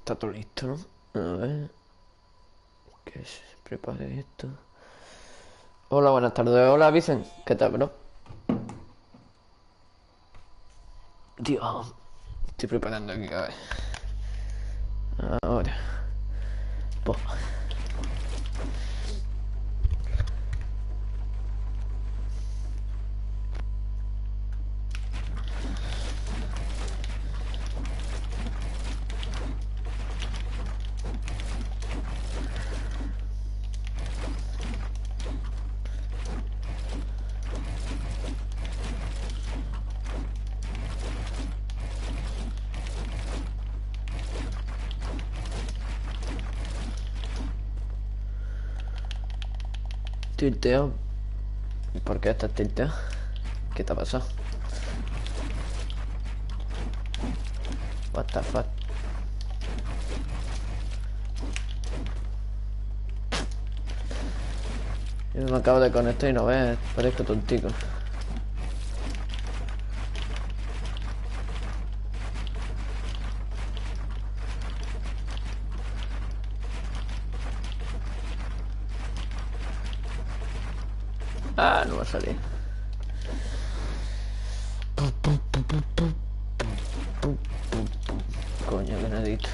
está todo listo, ¿no? A ver. Que se prepare esto. Hola, buenas tardes. Hola, Vicen. ¿Qué tal, bro? Tío, estoy preparando aquí, a ver. Ahora. Pues. Tilteo. ¿Por qué estás tilteo? ¿Qué te ha pasado? What the fuck? Yo me acabo de conectar y no ves, parezco tontico. Ah, no va a salir. Coño, que necesito.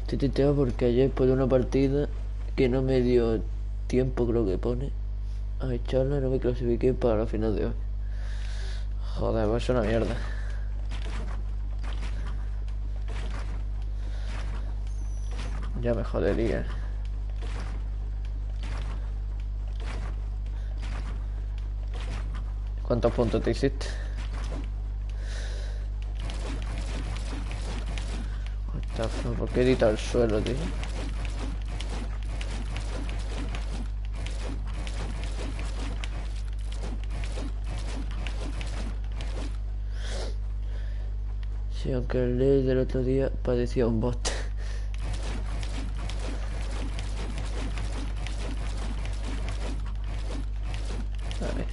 Te titeo porque ayer por una partida que no me dio tiempo, creo que pone, a echarla y no me clasifiqué para la final de hoy. Joder, pues es una mierda. Ya me jodería. ¿Cuántos puntos te hiciste? ¿Por qué edita el suelo, tío? Sí, aunque el ley del otro día parecía un bot. A ver.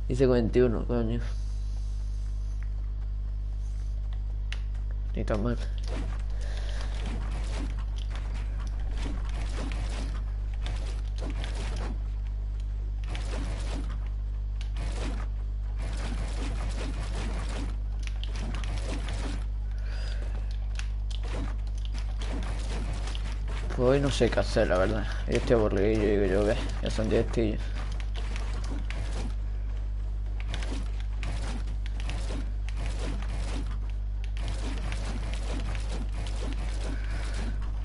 Hice 41, coño. Ni tan mal. Pues hoy no sé qué hacer, la verdad. Yo estoy aburrido, digo yo, ¿ves? Ya son 10 tíos.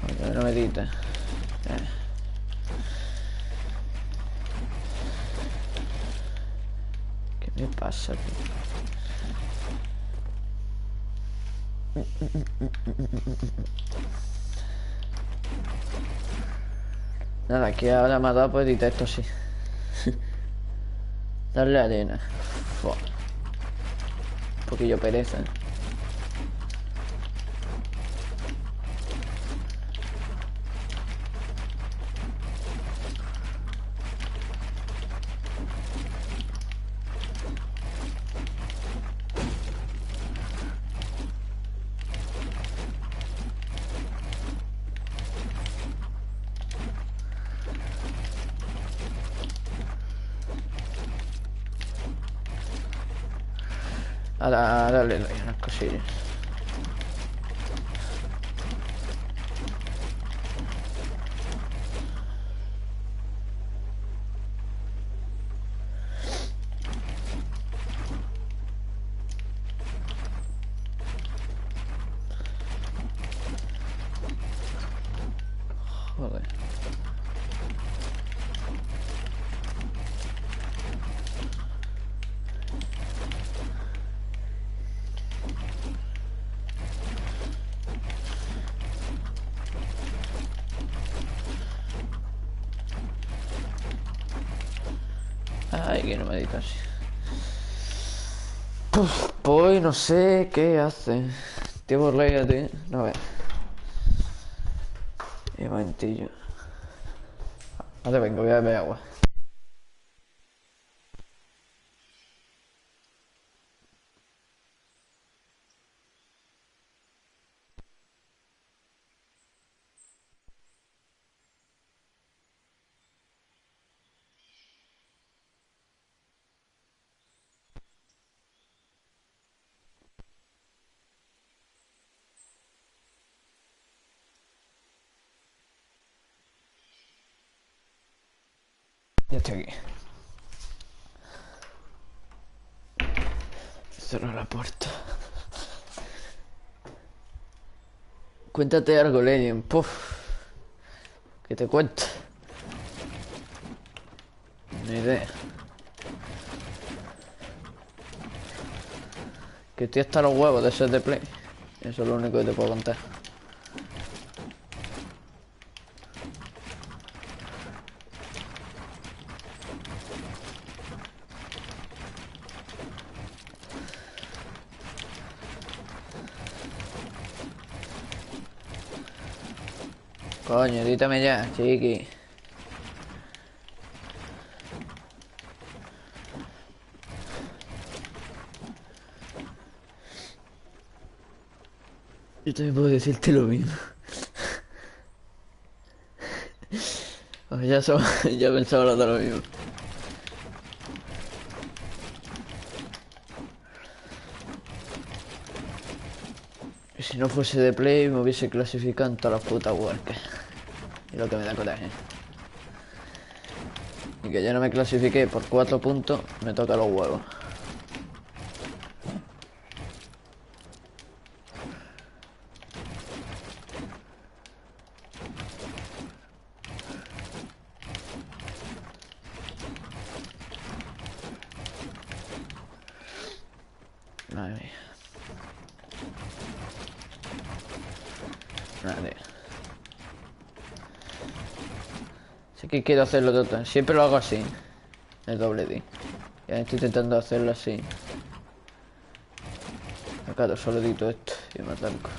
Oye, no me edita. ¿Qué me pasa, tío? Nada, que ahora me ha dado por editar esto así. Darle arena. Fua. Un poquillo pereza. Ahora darle unas cosillas. Joder. Ay, que no me digas así. Pues no sé qué hace. Tío, reíate. No ve. Un momentillo. Ahora vengo, voy a beber agua. Ya estoy aquí. Cerrar la puerta. Cuéntate algo, Legend. Puf. ¿Qué te cuento? Ni idea. Que estoy hasta los huevos de ser de play. Eso es lo único que te puedo contar. Coño, edítame ya, chiqui. Yo también puedo decirte lo mismo. Pues ya, ya pensaba lo mismo. Y si no fuese de play me hubiese clasificado en todas las putas workers. Y lo que me da coraje. Y que yo no me clasifiqué por 4 puntos, me toca los huevos. Madre mía. Madre mía. Sé que quiero hacerlo todo. Siempre lo hago así. El doble D. Ya estoy intentando hacerlo así. Claro, solo edito esto y me arranco.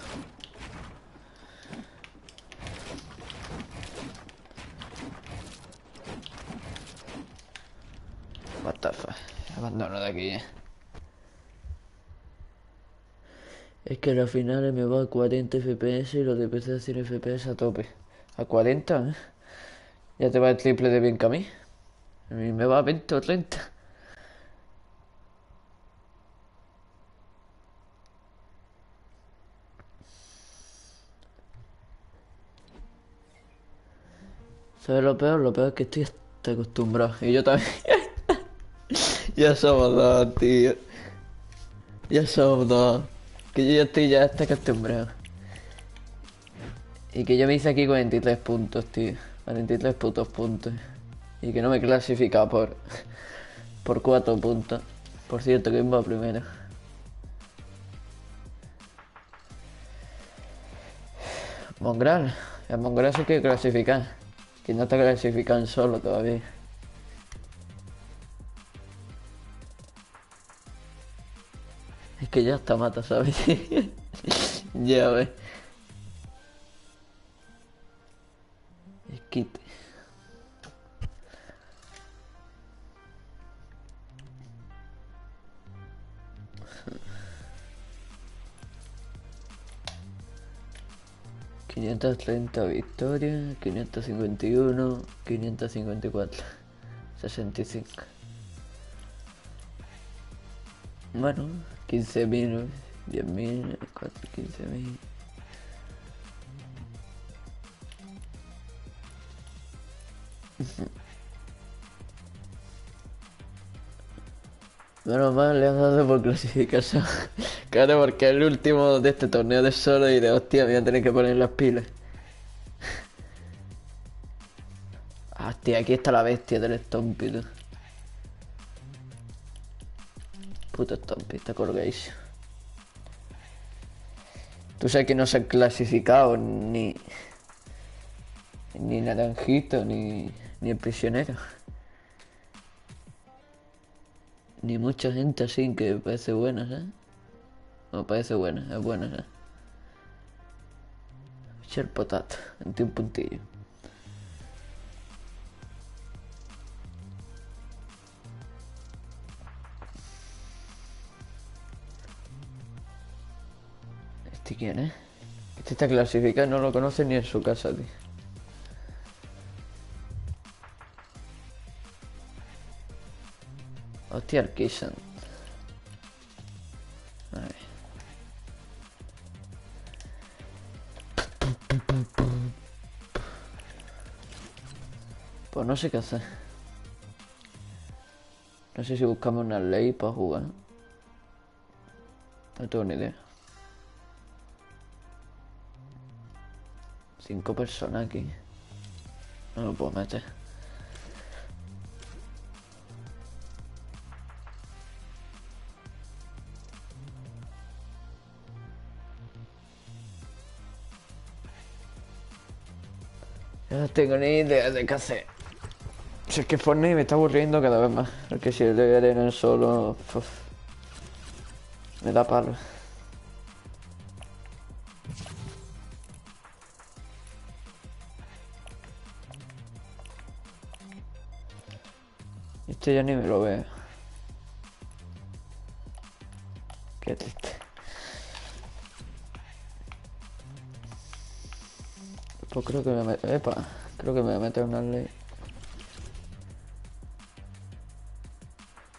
What the fuck. Abandono de aquí, Es que las finales me va a 40 FPS y los de PC a 100 FPS a tope. A 40, ¿eh? Ya te va el triple de bien que a mí. A mí me va a 20 o 30. ¿Sabes lo peor? Lo peor es que estoy hasta acostumbrado. Y yo también. Ya somos dos, tío. Ya somos dos. Que yo ya estoy ya hasta acostumbrado. Y que yo me hice aquí 43 puntos, tío. 43 putos puntos. Y que no me he clasificado por 4 puntos. Por cierto, que va primero. Mongral. El Mongral se quiere clasificar. Que no está clasificado solo todavía. Es que ya está mata, ¿sabes? Ya ves. Esquite. ...530 victorias... ...551... ...554... ...65... Bueno... ...15.000... ...10.000... ...15.000... Menos mal le han dado por clasificación. Claro, porque es el último de este torneo de solo y de hostia, me voy a tener que poner las pilas. Hostia, aquí está la bestia del Stompy, tú. Puto Stompy, está colgadísimo. Tú sabes que no se han clasificado ni Naranjito, ni el prisionero. Ni mucha gente así que parece buena, ¿sabes? No parece buena, es buena, ¿sabes? Echar potata, entre un puntillo. ¿Este quién es? Este está clasificado, no lo conoce ni en su casa, tío. Hostia, Arquisan. A ver. Pues no sé qué hacer. No sé si buscamos una ley para jugar. No tengo ni idea. 5 personas aquí. No lo puedo meter. No tengo ni idea de qué hacer. Si es que Fortnite me está aburriendo cada vez más. Porque si el de arena solo... uf, me da palo. Este ya ni me lo veo. Qué triste. Pues creo que me meto... Epa, creo que me voy a meter una ley.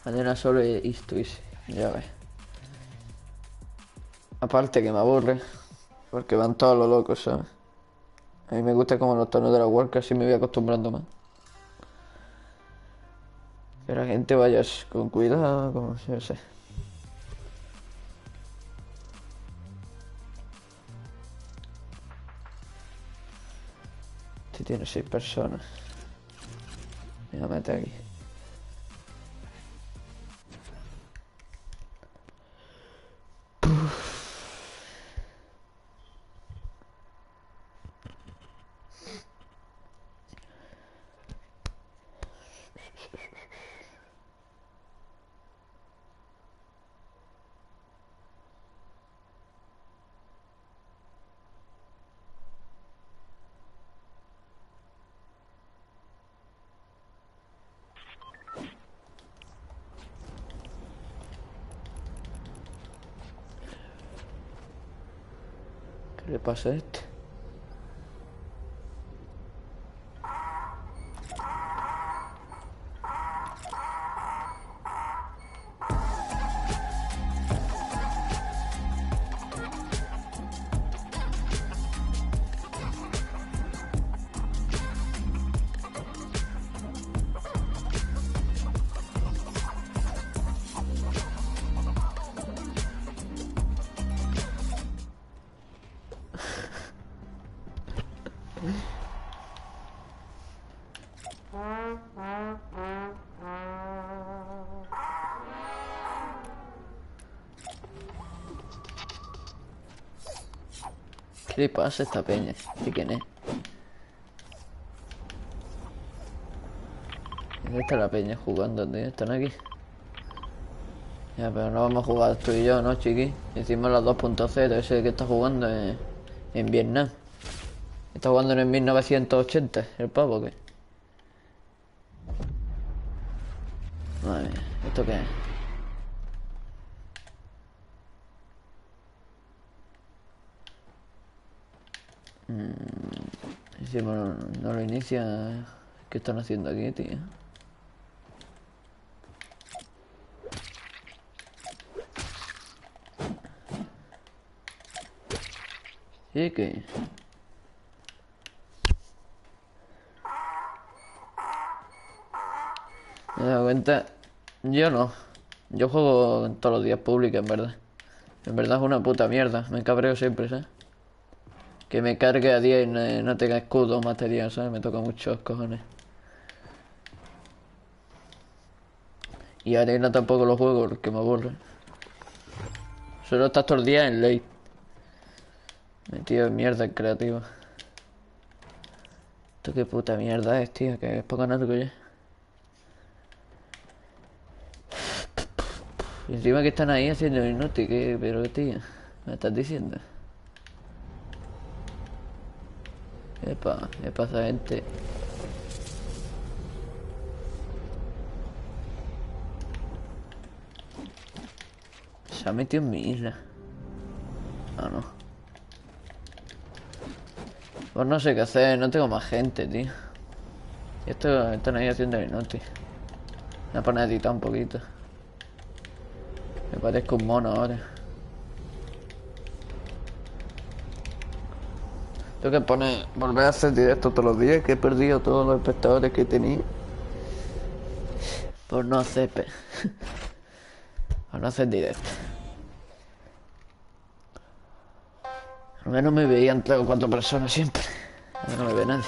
Arena solo y esto easy. Ya ves. Aparte que me aburre. Porque van todos los locos, ¿sabes? A mí me gusta como los tonos de la World, que así me voy acostumbrando más. Que la gente vaya con cuidado, como yo sé. Este tiene 6 personas. Me voy a meter aquí. ¿Qué le pasa a este? ¿Qué le pasa a esta peña? ¿De quién es? ¿Dónde está la peña jugando, tío? ¿Están aquí? Ya, pero no vamos a jugar tú y yo, ¿no, chiqui? Hicimos la 2.0, ese que está jugando en Vietnam. Está jugando en 1980, el pavo, ¿qué? Madre mía, ¿esto qué es? Hicimos, no lo inicia. ¿Qué están haciendo aquí, tío? Sí, que... Me he dado cuenta. Yo no. Yo juego todos los días pública, en verdad. En verdad es una puta mierda. Me cabreo siempre, ¿sabes? Que me cargue a 10 y no tenga escudo o material, ¿sabes? Me toca muchos cojones. Y arena tampoco lo juego porque me aburre. Solo estás todo el día en late. Metido en mierda en creativa. Esto qué puta mierda es, tío. Que es para ganar algo ya. Encima que están ahí haciendo inútil, ¿qué? Pero tío, ¿me estás diciendo? Epa, ¿qué pasa, gente? Se ha metido en mi isla. Ah, no. Pues no sé qué hacer, no tengo más gente, tío. Y esto están ahí haciendo inútil. Me voy a poner a editar un poquito. Me parezco un mono ahora. Tengo que volver a hacer directo todos los días, que he perdido todos los espectadores que tenía. Por no hacer por no hacer directo. Al menos me veían 3 o 4 personas siempre. Ahora no me ve nadie.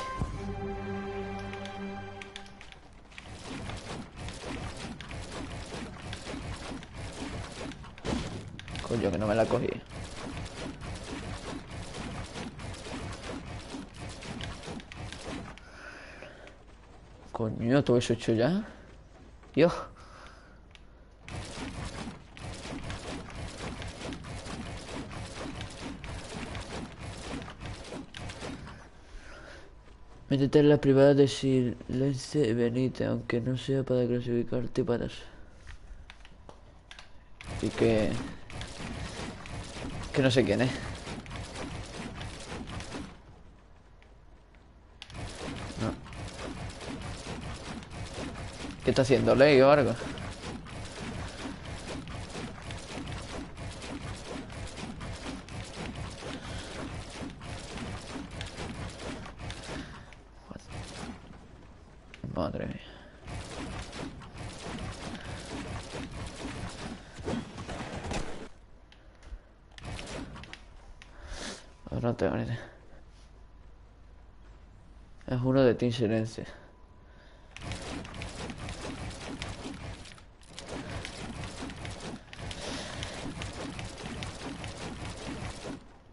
Coño, que no me la cogí. Coño, todo eso hecho ya. Dios. Métete en la privada de silencio y venite, aunque no sea para clasificarte para eso. Y que no sé quién es. No. ¿Qué está haciendo? ¿Ley o algo? Madre mía. Ahora no tengo ni idea. Es uno de Team Silencio.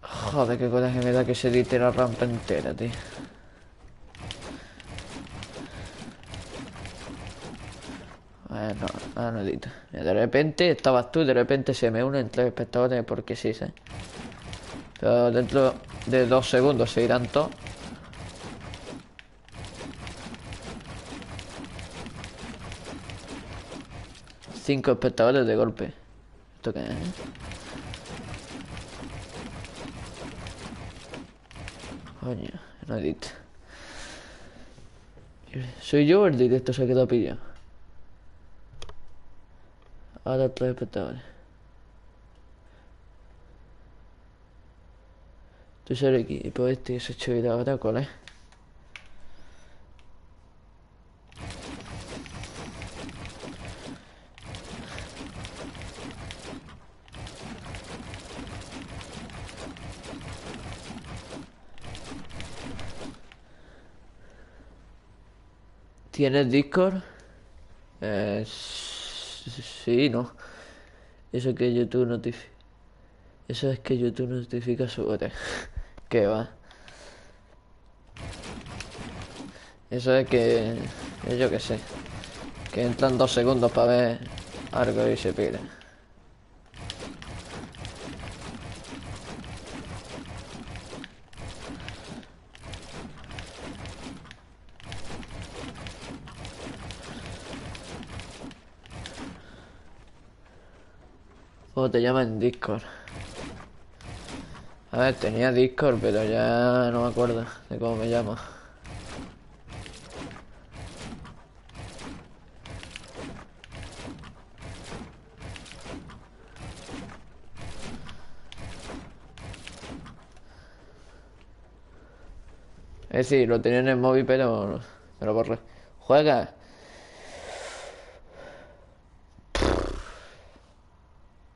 Joder, qué coraje me da que se edite la rampa entera, tío. Bueno, ahora no edito. Mira, de repente estabas tú, de repente se me unen 3 espectadores porque sí, ¿sabes? Pero dentro de 2 segundos se irán todos. Cinco espectadores de golpe. ¿Esto qué es? Coño, no edito. ¿Soy yo o el directo se ha quedado pillado? Ahora 3 espectadores. Tú eres el equipo este y se ha hecho vida ahora, ¿cuál es? ¿Tienes Discord? Sí, no. Eso que YouTube notifica. Eso es que YouTube notifica su hora. ¿Qué va? Eso es que... yo qué sé. Que entran 2 segundos para ver algo y se pide. O te llaman en Discord. A ver, tenía Discord, pero ya no me acuerdo de cómo me llamo. Es decir, lo tenía en el móvil, pero me lo borré. ¿Juega?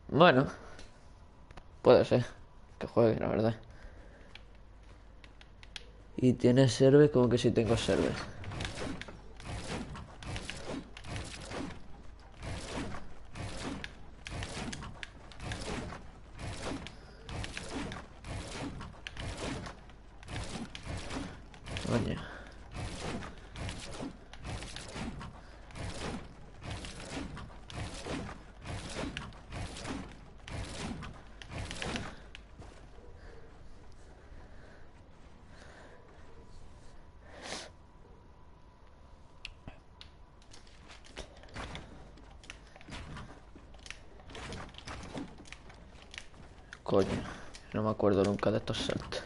Bueno, puede ser que juegue, la verdad. Y tienes server, como que si tengo server. Coño. Coño, no me acuerdo nunca de estos saltos.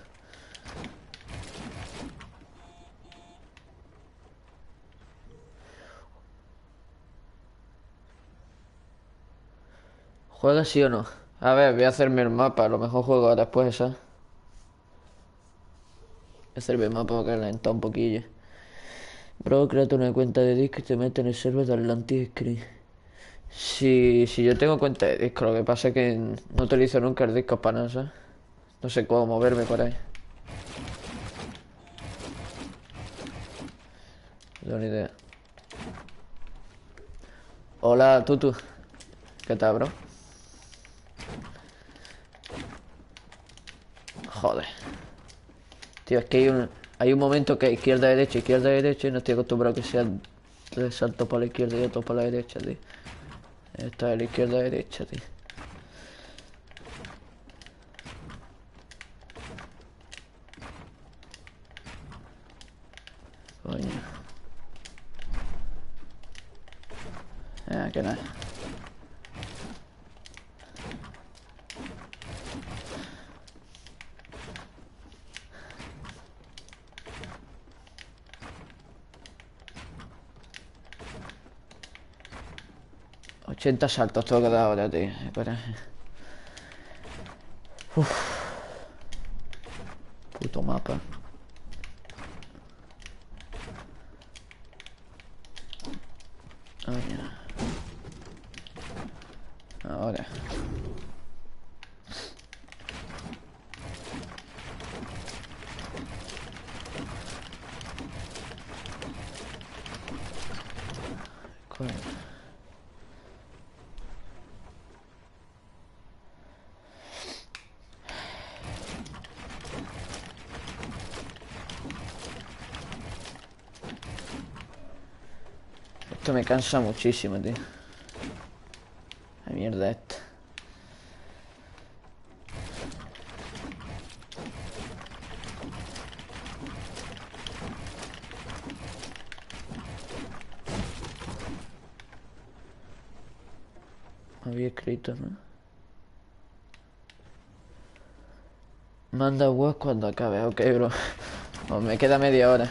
¿Juegas sí o no? A ver, voy a hacerme el mapa, a lo mejor juego después, ¿sabes? Voy a hacerme el mapa para calentar un poquillo. Bro, créate una cuenta de disco y te metes en el server de Atlantic Screen. Si yo tengo cuenta de disco, lo que pasa es que no utilizo nunca el disco para nada, ¿sabes? No sé cómo moverme por ahí. No tengo ni idea. Hola, Tutu. ¿Qué tal, bro? Joder. Tío, es que hay un momento que izquierda, derecha, y no estoy acostumbrado a que sea de salto para la izquierda y otro para la derecha, tío. Esta es la izquierda, derecha, tío. Coño. Que nada. ...80 saltos tengo que dar ahora, tío. Espera. Uf. Puto mapa. Coño. Ahora. Coño. Esto me cansa muchísimo, tío. La mierda esta. Había escrito, ¿no? Manda web cuando acabe, ok, bro. Pues me queda media hora.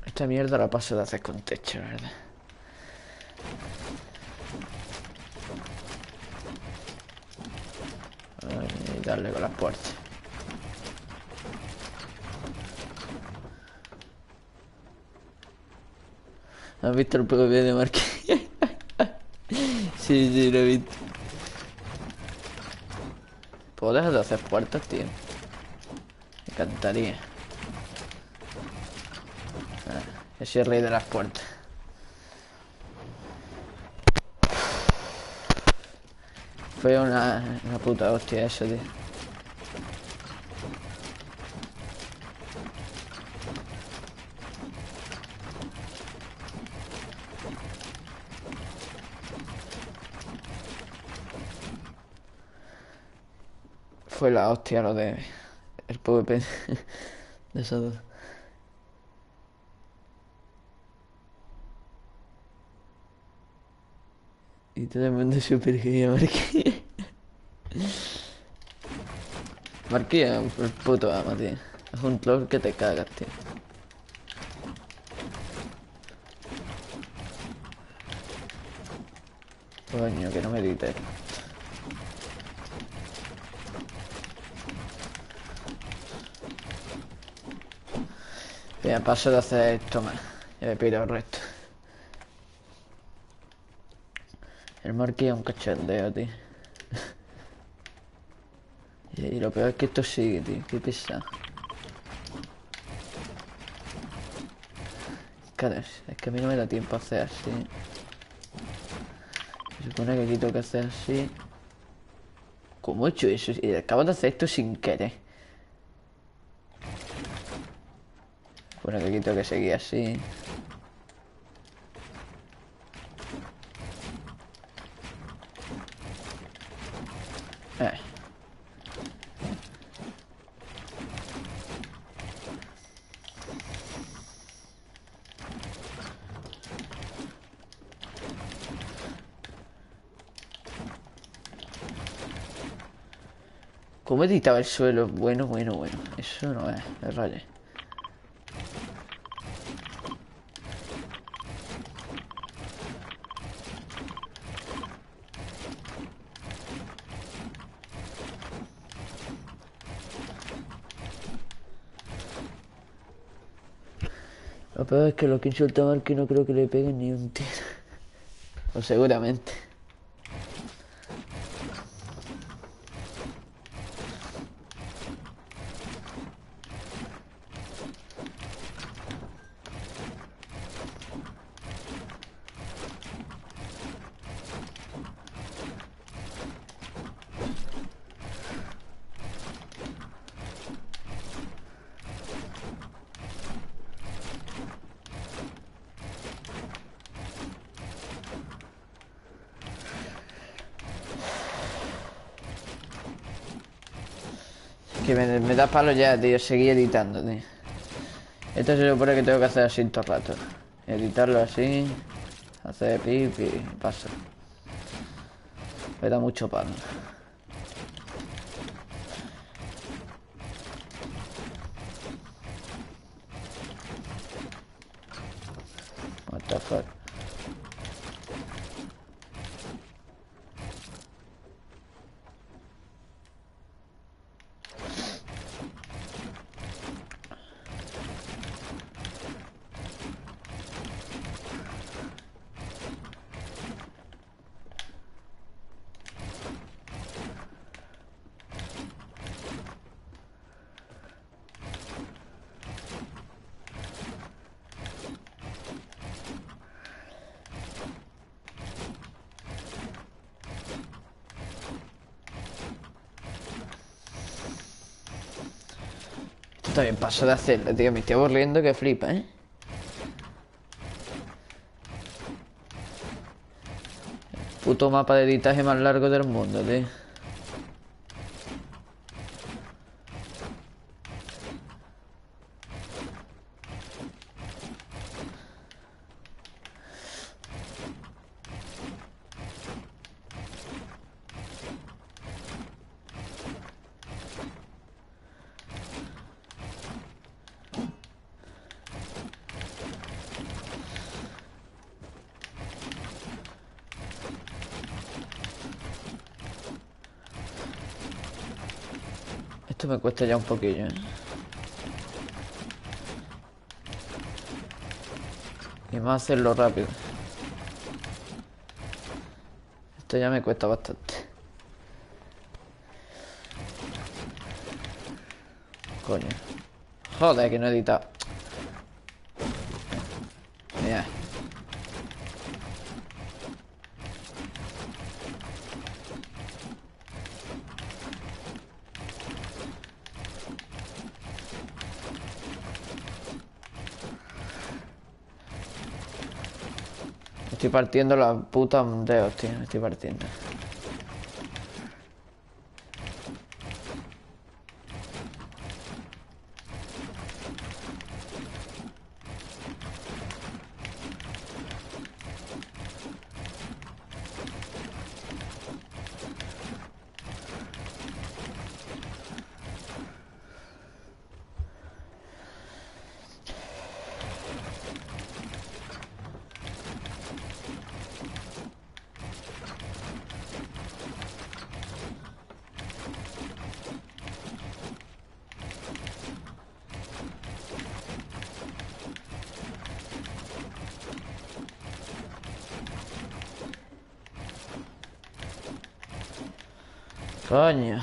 Esta mierda la paso de hacer con techo, ¿verdad? Y darle con las puertas. ¿Has visto el PvP de Marqués? Sí, lo he visto. ¿Puedo dejar de hacer puertas, tío? Me encantaría. Yo soy el rey de las puertas. Fue una puta hostia eso, tío. Fue la hostia lo de el PvP de esos dos. Y todo el mundo super gay a Marqués. Marqués es el puto ama, tío. Es un troll que te cagas, tío. Coño, que no me edites. Bien, paso de hacer esto más. Ya me pido el resto. El Marqués es un cachondeo, tío. Y lo peor es que esto sigue, tío. Qué pesado. Claro, es que a mí no me da tiempo a hacer así. Se supone que aquí tengo que hacer así. ¿Cómo he hecho eso? Y acabo de hacer esto sin querer. Bueno, que aquí tengo que seguir así. ¿Cómo editaba el suelo? Bueno. Eso no es rayé. Lo peor es que los que insultan mal que no creo que le peguen ni un tiro. O seguramente. Que me da palo ya, tío, seguir editando, tío. Esto se supone que tengo que hacer así todo el rato. Editarlo así. Hacer pipi, paso. Me da mucho palo. What the fuck. Esto también paso de hacerlo, tío. Me estoy aburriendo que flipa, ¿eh? Puto mapa de editaje más largo del mundo, tío. Esto me cuesta ya un poquillo, ¿eh? Y más hacerlo rápido. Esto ya me cuesta bastante. Coño. Joder, que no he editado. Mira. Estoy partiendo las putas dedos, tío. Me estoy partiendo. Coño,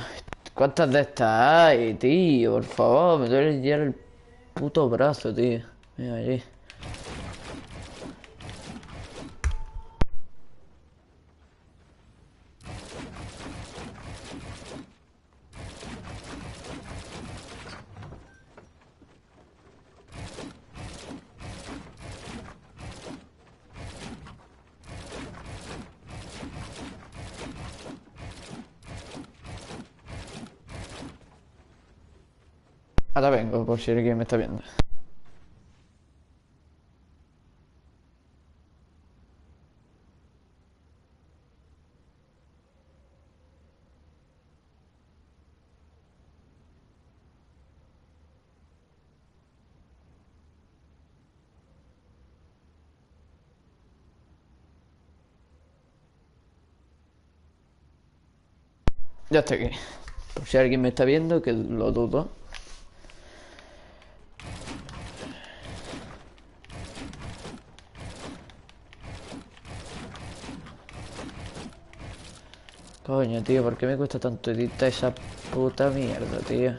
¿cuántas de estas hay, tío? Por favor, me duele ya el puto brazo, tío. Mira allí. Ahora vengo, por si alguien me está viendo. Ya estoy aquí. Por si alguien me está viendo, que lo dudo. Coño, tío, ¿por qué me cuesta tanto editar esa puta mierda, tío?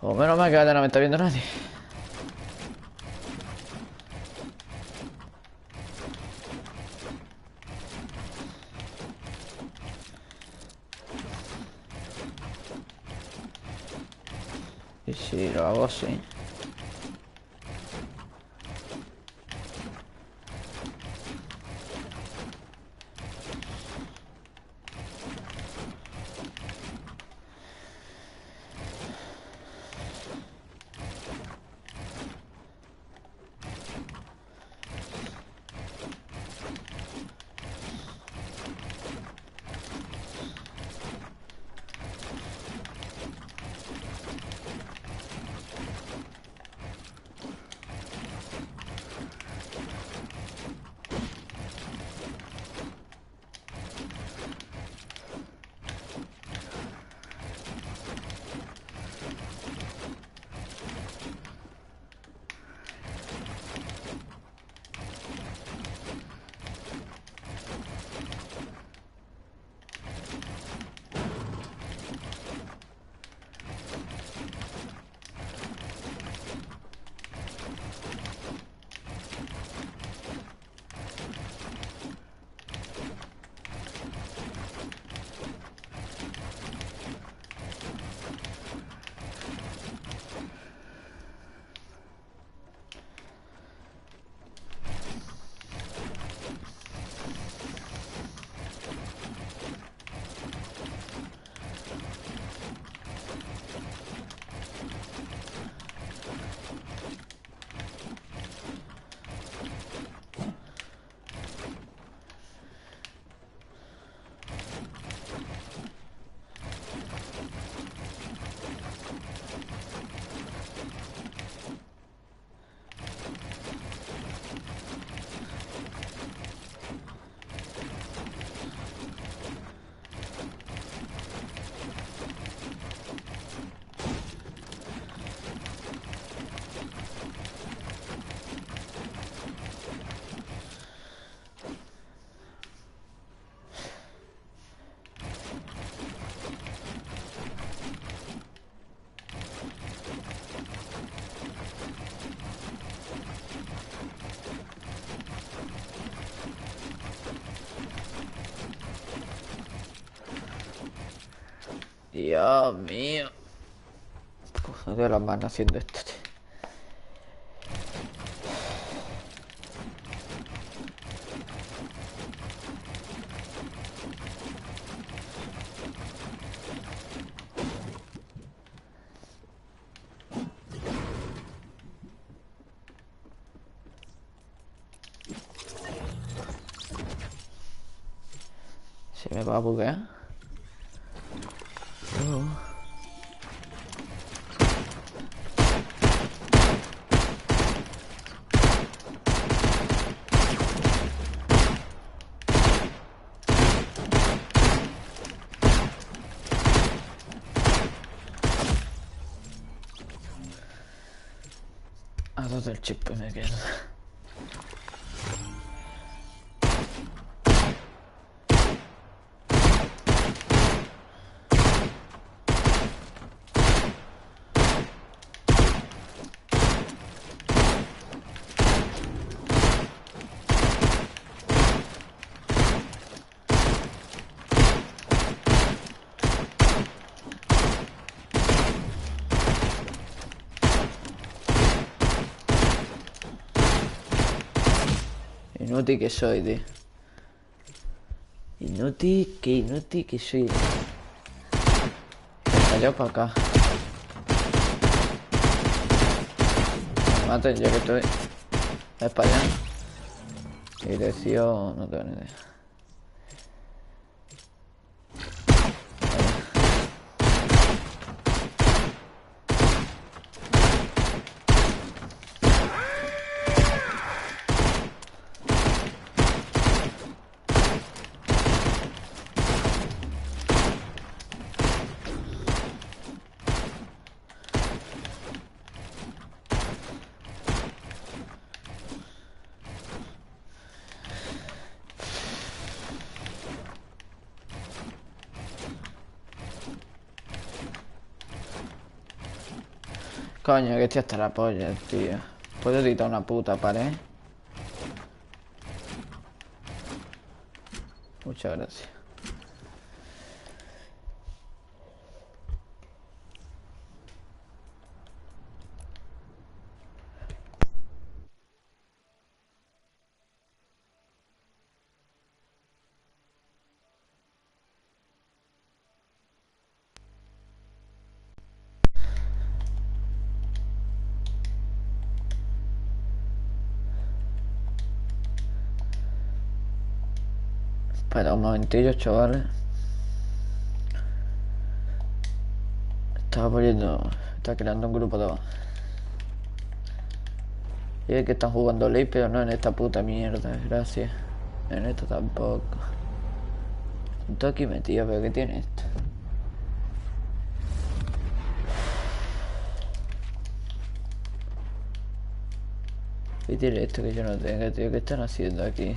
O menos mal que ahora no me está viendo nadie. Y si lo hago así. Dios mío. Pues me veo las manos haciendo esto, tío. Se me va a buguear. A dos del chip me quedo. Inútil que soy, tío. Inútil que soy. Allá para acá. Me maten ya que estoy. Es para allá. Dirección, no tengo ni idea. Coño, que estoy hasta la polla, tío. ¿Puedo editar una puta pared? Muchas gracias. Espera un momentillo, chavales. Estaba poniendo... Está creando un grupo de... Y es que están jugando ley, pero no en esta puta mierda, gracias. En esta tampoco. Estoy aquí metido, pero ¿qué tiene esto? ¿Qué tiene esto que yo no tenga, tío? ¿Qué están haciendo aquí?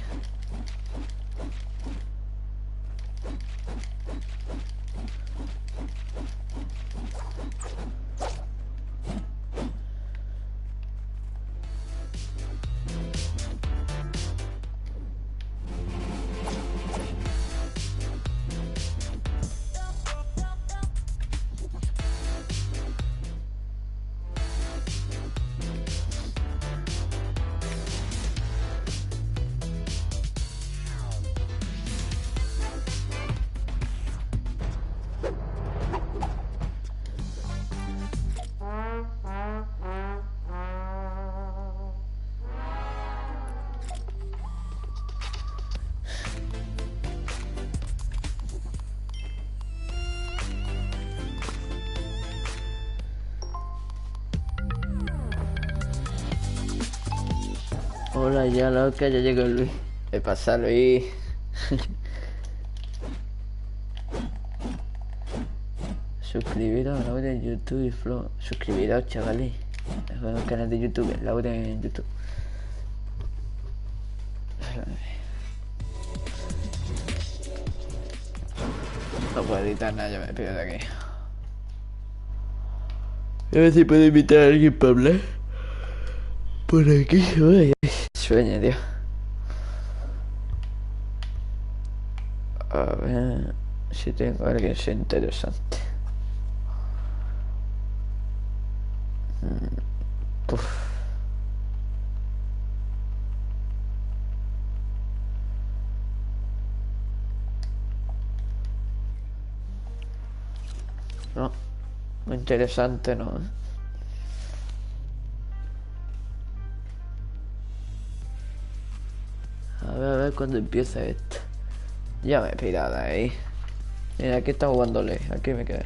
Hola, ya loca, ya llegó Luis. ¿Qué pasa, Luis? Suscribiros a Laura en YouTube y Flow. Suscribiros, chavales. Es un canal de YouTube, Laura en YouTube. No puedo editar nada, yo me pido de aquí. A ver si puedo invitar a alguien para hablar. Por aquí, ay, sueño, tío. A ver si tengo a alguien interesante. Uf. No, muy interesante, ¿no? A ver cuándo empieza esto. Ya me he pirado de ahí. Mira, aquí está jugándole. Aquí me quedé.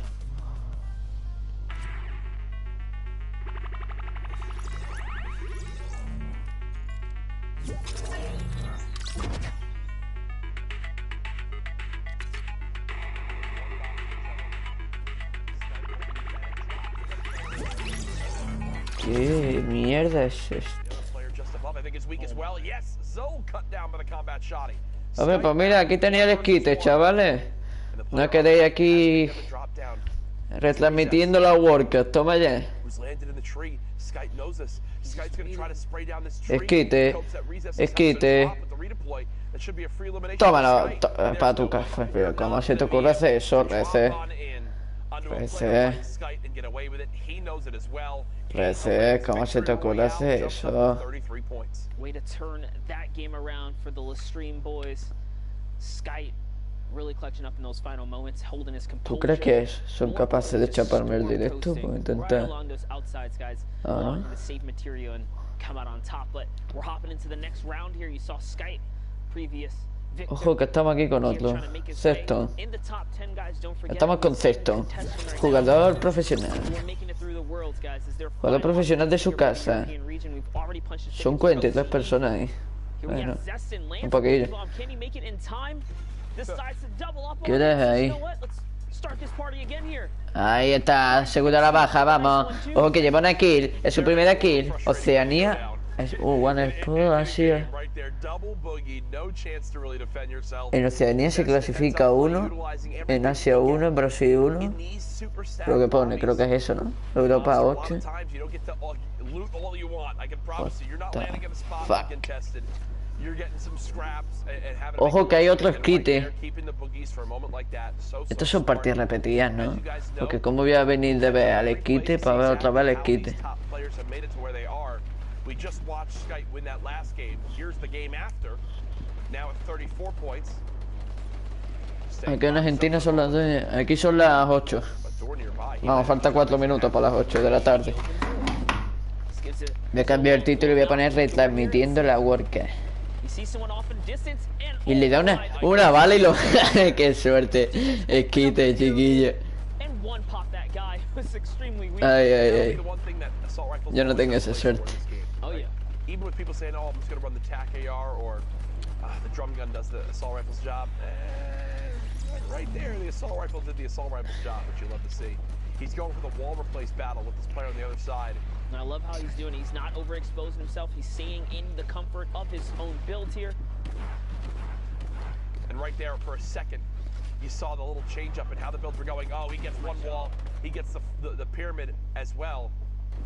¿Qué mierda es esto? Hombre, pues mira, aquí tenía el esquite, chavales. No quedéis aquí retransmitiendo la workout. Toma ya. Esquite. Esquite. Tómalo para tu café. Pero ¿cómo se te ocurre hacer eso? Rece. Rece, ¿cómo se te ocurre hacer eso? ¿Tú crees que son capaces de chaparme el directo? Voy a intentar. Ah, ¿no? Ojo que estamos aquí con otro. Sexto. Estamos con Sexto. Jugador profesional. Jugador profesional de su casa. Son 43 personas ahí. Bueno, un poquillo. ¿Qué eres ahí? Ahí está, segura la baja, vamos. Ojo que lleva una kill. Es su primera kill. Oceanía One Espero, Asia. En Oceanía se clasifica uno, en Asia uno, en Brasil uno. Creo que pone, creo que es eso, ¿no? Europa 8. Fuck. Ojo que hay otros quites. Estos son partidas repetidas, ¿no? Porque cómo voy a venir de ver al esquite para ver otra vez al esquite. Aquí en Argentina son las 2, aquí son las 8. Vamos, falta 4 minutos para las 8 de la tarde. Voy a cambiar el título y voy a poner retransmitiendo la worker. Y le da una bala y lo... ¡Qué suerte! Esquite, chiquillo. Ay, ay, ay. Yo no tengo esa suerte. Right there, the assault rifle did the assault rifle's job, which you love to see. He's going for the wall replace battle with this player on the other side. And I love how he's doing. He's not overexposing himself. He's staying in the comfort of his own build here. And right there, for a second, you saw the little change up and how the builds were going. Oh, he gets one wall. He gets the pyramid as well.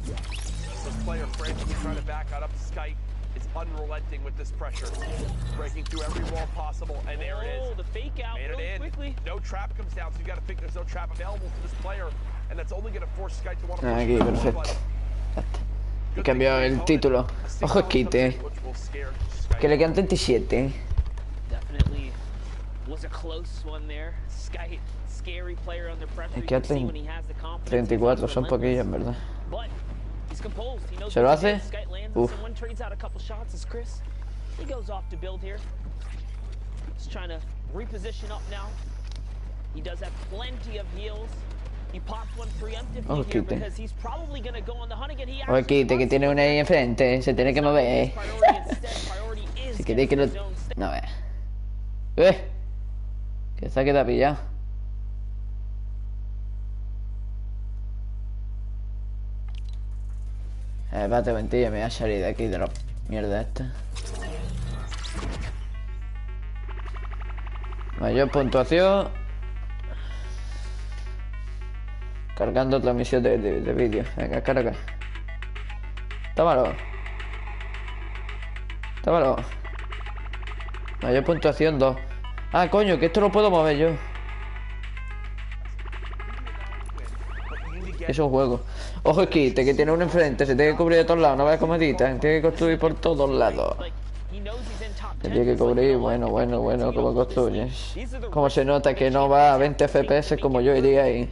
This player frantically trying to back out up Skype. Is unrelenting with this pressure, breaking through every wall possible, and there it is. The fake out made it in. Quickly. No trap comes down, so you got to think there's no trap available for this player, and that's only going to force Skype to want to. Aquí, perfecto. He cambiado el título. Ojo esquite. Que le quedan 37. Definitely was a close one there. Skype, scary player under pressure. Es que hacen 34, son poquillos, en verdad. ¿Se lo hace? Uf. Oh, quite. Oh, quite, que tiene una ahí enfrente. Se tiene que mover. Si queréis que lo... No, que se ha quedado pillado. Espérate, mentira, me voy a salir de aquí de la mierda esta. Mayor puntuación. Cargando transmisión de vídeo. Venga, carga. Tómalo. Tómalo. Mayor puntuación 2. Ah, coño, que esto lo puedo mover yo. Es un juego. Ojo esquite, que tiene uno enfrente. Se tiene que cubrir de todos lados. No veas cómo edita. Tiene que construir por todos lados. Se tiene que cubrir. Bueno, cómo construyes. Como se nota que no va a 20 FPS como yo iría ahí.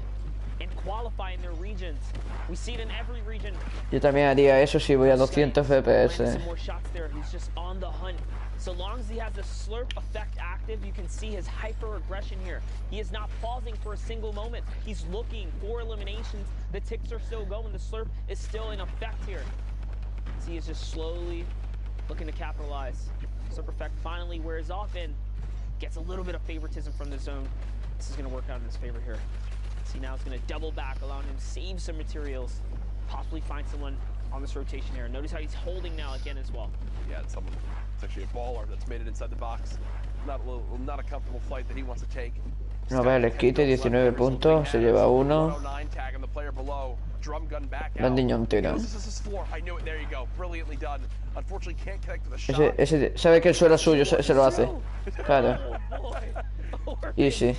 Yo también haría eso si voy a 200 FPS. So long as he has the slurp effect active, you can see his hyper aggression here. He is not pausing for a single moment. He's looking for eliminations. The ticks are still going. The slurp is still in effect here. So he is just slowly looking to capitalize. Slurp effect finally wears off and gets a little bit of favoritism from the zone. This is going to work out in his favor here. See, now it's going to double back, allowing him to save some materials, possibly find someone on this rotation here. Notice how he's holding now again as well. Yeah, it's actually a baller that's made it inside the box. Not a comfortable flight that he wants to take. No, a ver, el esquite, 19 puntos, se lleva uno. Blandiñón tira. Ese sabe que el suelo es suyo, se lo hace. Claro. Easy.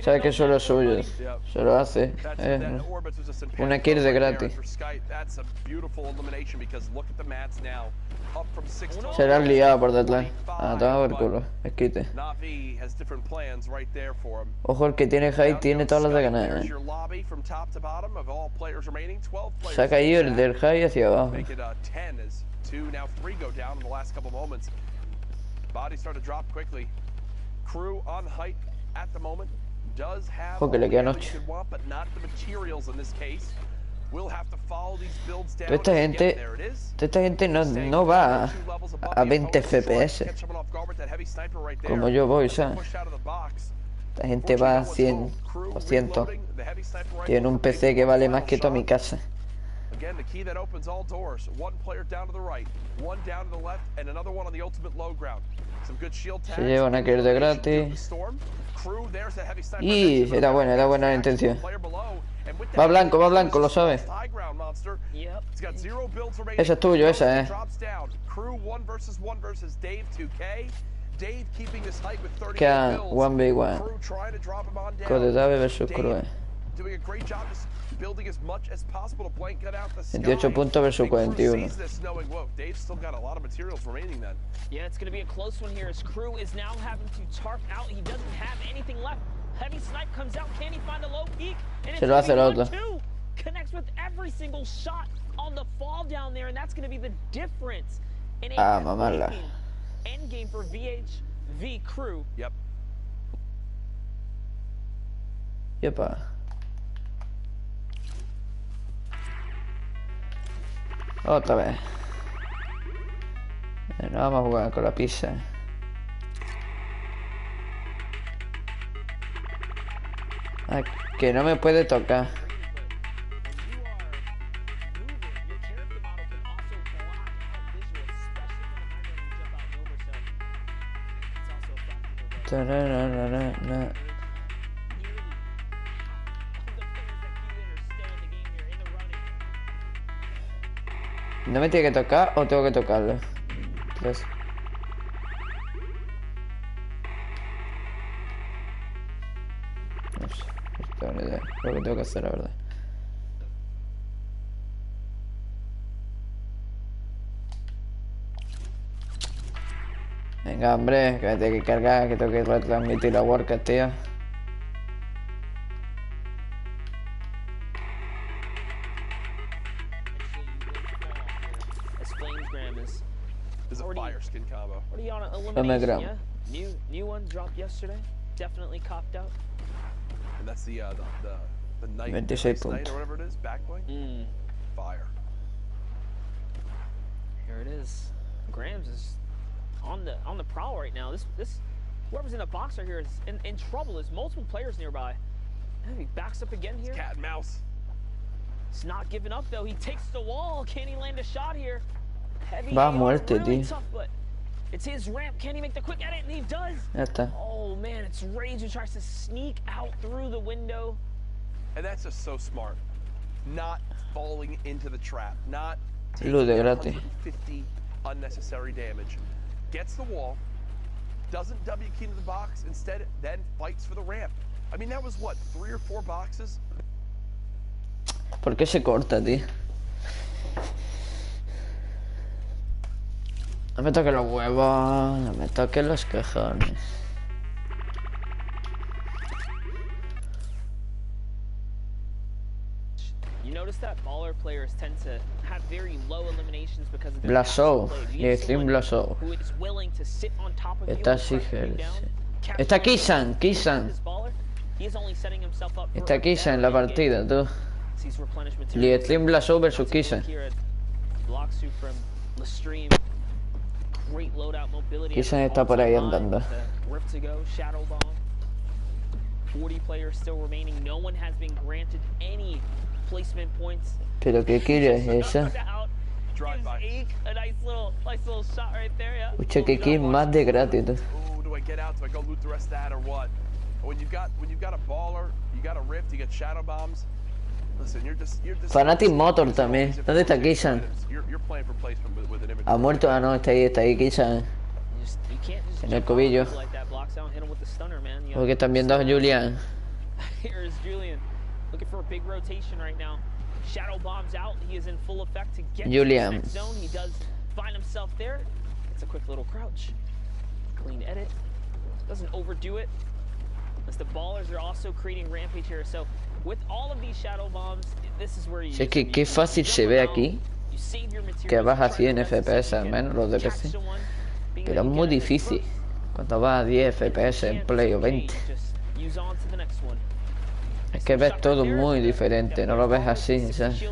Sabe que el suelo es suyo, se lo hace. Una kill de gratis. Se la han liado por detrás. Ah, toma por culo, esquite. Ojo, el que tiene high tiene todas las de ganar, Se ha caído el del high hacia abajo. Ojo, que le quedan 8. Toda esta gente no va a 20 FPS como yo voy, ¿sabes? Esta gente va a 100, 200. Tiene un PC que vale más que toda mi casa. Again, the key that opens all doors. One player down to the right, one down to the left, and another one on the ultimate low ground. Some good shield tags. Se llevan a caer de gratis. Y era buena la intención. Va blanco, lo sabes. Ese es tuyo, esa, Queda 1v1. Code Dave versus Crue. 28 puntos versus 41. Yeah, it's going to be a close one here as Crew is now having to tarp out. He doesn't have anything left. Heavy Snipe comes out. Can he find a low peak? And Se lo hace el otro. Connects with every single shot on the fall down there, and that's going to be the difference in a mamala. end game for VHV Crew. Yep. Yepa. Otra vez. No vamos a jugar con la pizza. Ah, que no me puede tocar. No. ¿No me tiene que tocar o tengo que tocarlo? Tres. No sé, no tengo ni idea. Lo que tengo que hacer, la verdad. Venga, hombre, que me tengo que cargar, que tengo que retransmitir la workout, tío. Is a fire skin combo. What are you on elimination? Yeah? New one dropped yesterday. Definitely copped out. And that's the night, 26 night or whatever it is, back bling. Fire. Here it is. Grams is on the prowl right now. This whoever's in the box right here is in trouble. There's multiple players nearby. He backs up again here. It's cat and mouse. He's not giving up though. He takes the wall. Can he land a shot here? Heavy Va a muerte, really tío. tough, but it's his ramp. Can he make the quick edit? And he does. Ya está. Oh man, it's Rage who tries to sneak out through the window. And that's just so smart. Not falling into the trap. Not taking Luz de gratis. 150 unnecessary damage. Gets the wall. Doesn't W key into the box. Instead, then fights for the ramp. I mean, that was what, 3 or 4 boxes? ¿Por qué se corta, tío? No me toques los huevos, no me toques los cojones. You notice that baller players tend to have very low eliminations because of their Blasó, le Extreme Blasó. who is willing to sit on top of you Está and pressure you Sigel. down. Está Kisan. This baller, he is only setting himself up for Está a Kisan en better la end game. partida, tú. Sees replenishment Lee Extreme Blasó versus Kisan. Blocksu from the stream. Great loadout mobility. Kisan está por ahí andando. Rip to go, Shadow Bomb. 40 players still remaining. No one has been granted any placement points. Pero qué quieres esa. Drive by. A nice little shot right there, yeah. Escucha que aquí más de gratis, tú. Oh, do I get out? Do I go loot the rest of that or what? When you've got a baller, you got a rift, you got shadow bombs. Listen, you're just Fanatic Motor también. ¿Dónde está Kisan? You're playing for placement with an image. Ha muerto, ah no, está ahí Kisan. En el cubillo. Porque están viendo a Julian. Here's Julian looking for a big rotation right now. Shadow bombs out. He is in full effect to get Julian. to the next zone. He does find himself there. It's a quick little crouch. Clean edit. Doesn't overdo it. As the ballers are also creating rampage here. So with all of these shadow bombs, this is where you. Es que qué fácil se ve aquí. Que vas a 100 FPS al menos los de PC. Pero es muy difícil cuando vas a 10 FPS en Play o 20. Es que ves todo muy diferente, no lo ves así, ¿sabes?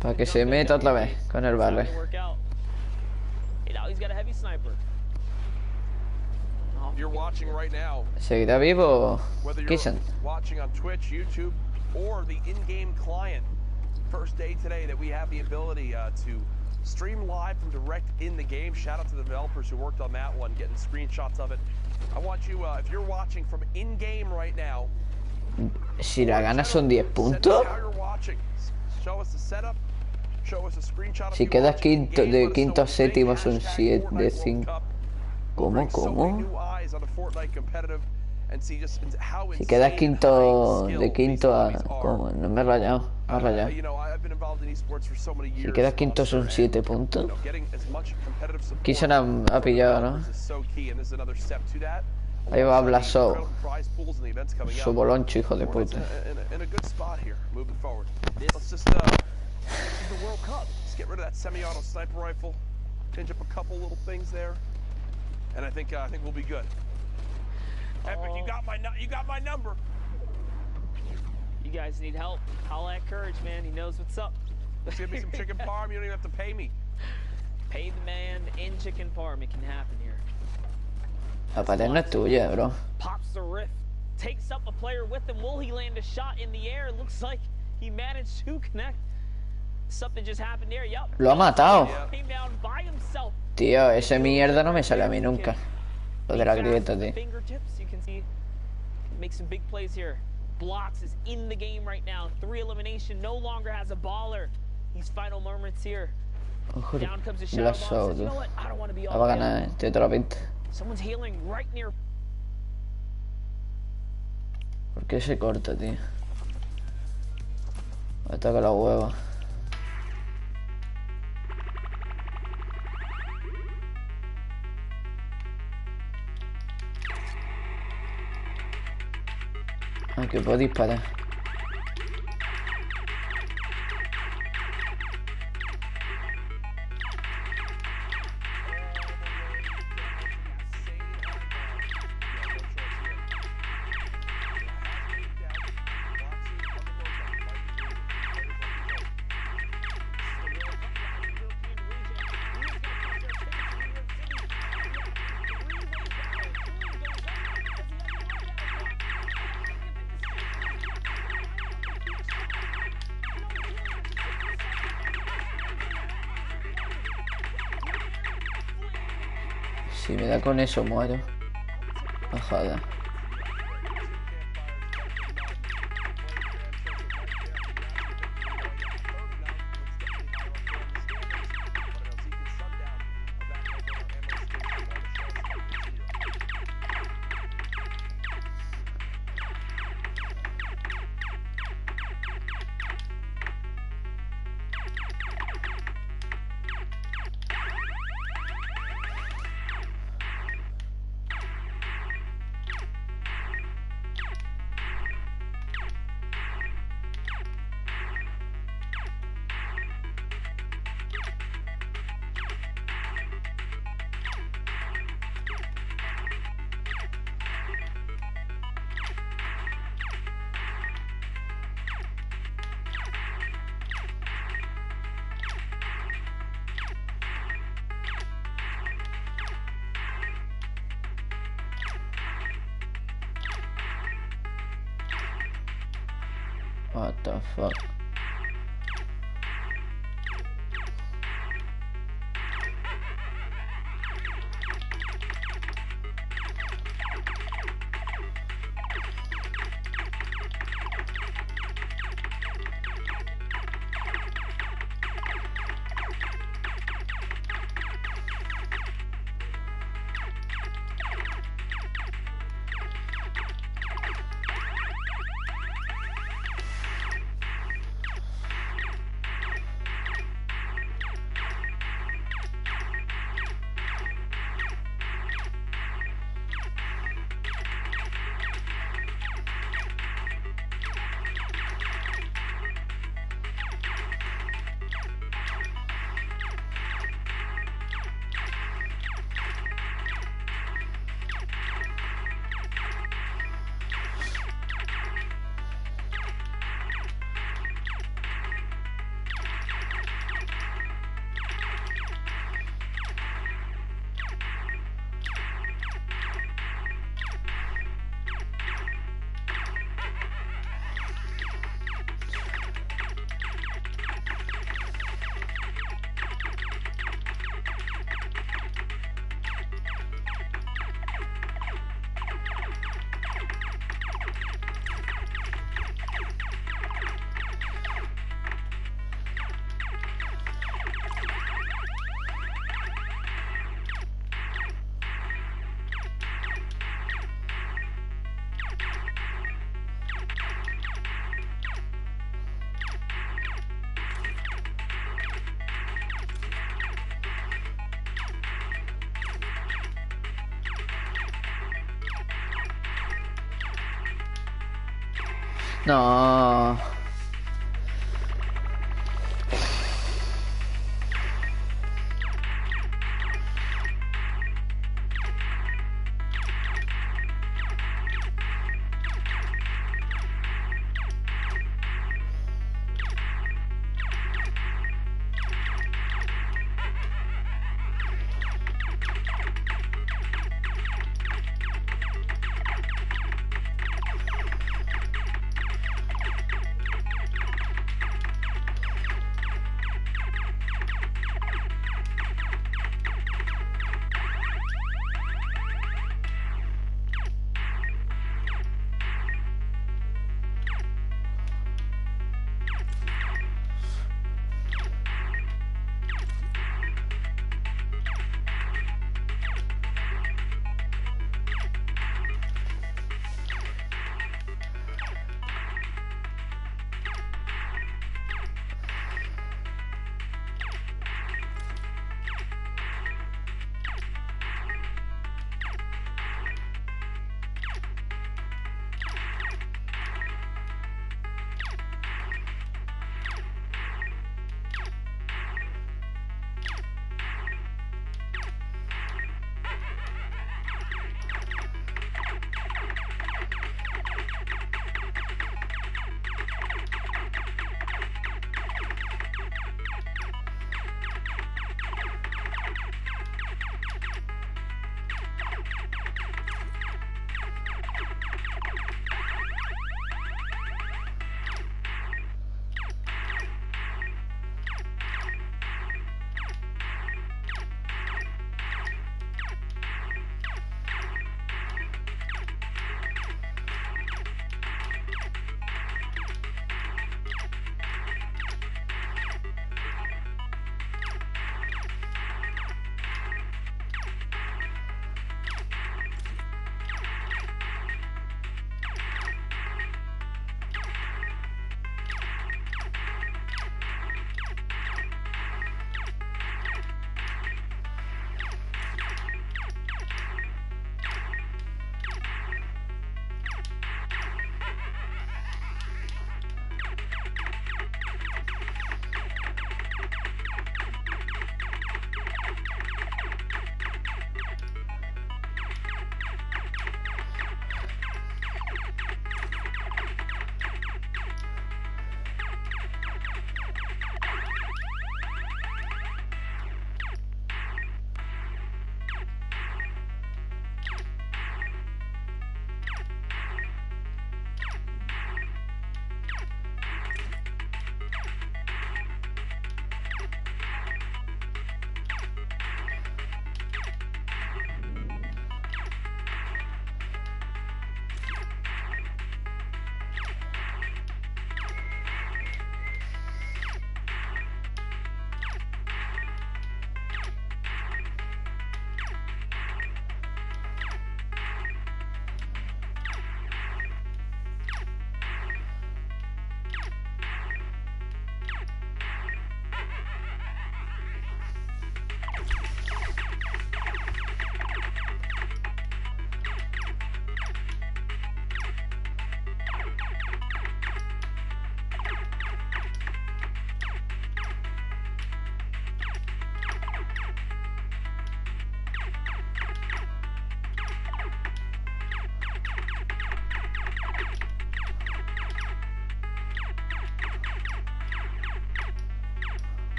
Para que se meta otra vez con el barre. if you're watching right now, ¿Seguirá vivo? whether you're Kisan. watching on Twitch, YouTube, or the in-game client, first day today that we have the ability to stream live from direct in the game. Shout out to the developers who worked on that one, getting screenshots of it. I want you, if you're watching from in-game right now, Si la gana son 10 send us puntos. how you're watching. Show us the setup. Show us a screenshot of Si you quedas watching quinto, in-game. de Let us know quinto a what you think. séptimo son Hashtag 7 de Fortnite 5. World Cup. ¿Cómo? Bring so many ¿Cómo? new eyes on the Fortnite competitive and see just how Si quedas insane quinto high de skill quinto these a... hobbies are. ¿Cómo? No me he rayado. Me he rayado. You know, I've been involved in esports for so many years. Si quedas quinto son Monster, 7 and, puntos. you know, getting as much competitive support Kisan ha from pillado, ¿no? developers is so key, and this is another step to that. Ahí va Alongside the Blasó. incredible prize pools and the events coming Su up. boloncho, hijo de Fortnite's puta. in a good spot here, moving forward. Let's just this is the World Cup. Let's get rid of that semi-auto sniper rifle, change up a couple little things there, and I think we'll be good. Epic, you got my number. You guys need help. Holla at Courage, man. He knows what's up. Let's give me some chicken parm. You don't even have to pay me. Pay the man in chicken parm. It can happen here. La paterna es tuya, bro. Pops the rift. Takes up a player with him. Will he land a shot in the air? Looks like he managed to connect. Something just happened there. Yup. Lo ha matado. Came down by himself. Tío, ese mierda no me sale a mí nunca. Lo de la grieta, tío. Fingertips, you can see. Make some big plays here. Blocks is in the game right now. 3 elimination. No longer has a baller. These final moments here. Ojo, Down comes a shadow Blasó, box. You tú. know what? I don't want to be La va a all ganar, tiene toda la pinta. Someone's healing right near. ¿Por qué se corta, tío? Ataca la hueva. Ah, que puedo disparar. Si me da con eso, muero. Bajada. What the fuck? No.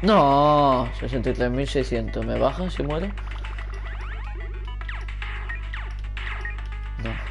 No, 63.600. ¿Me baja si muero? No.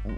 No.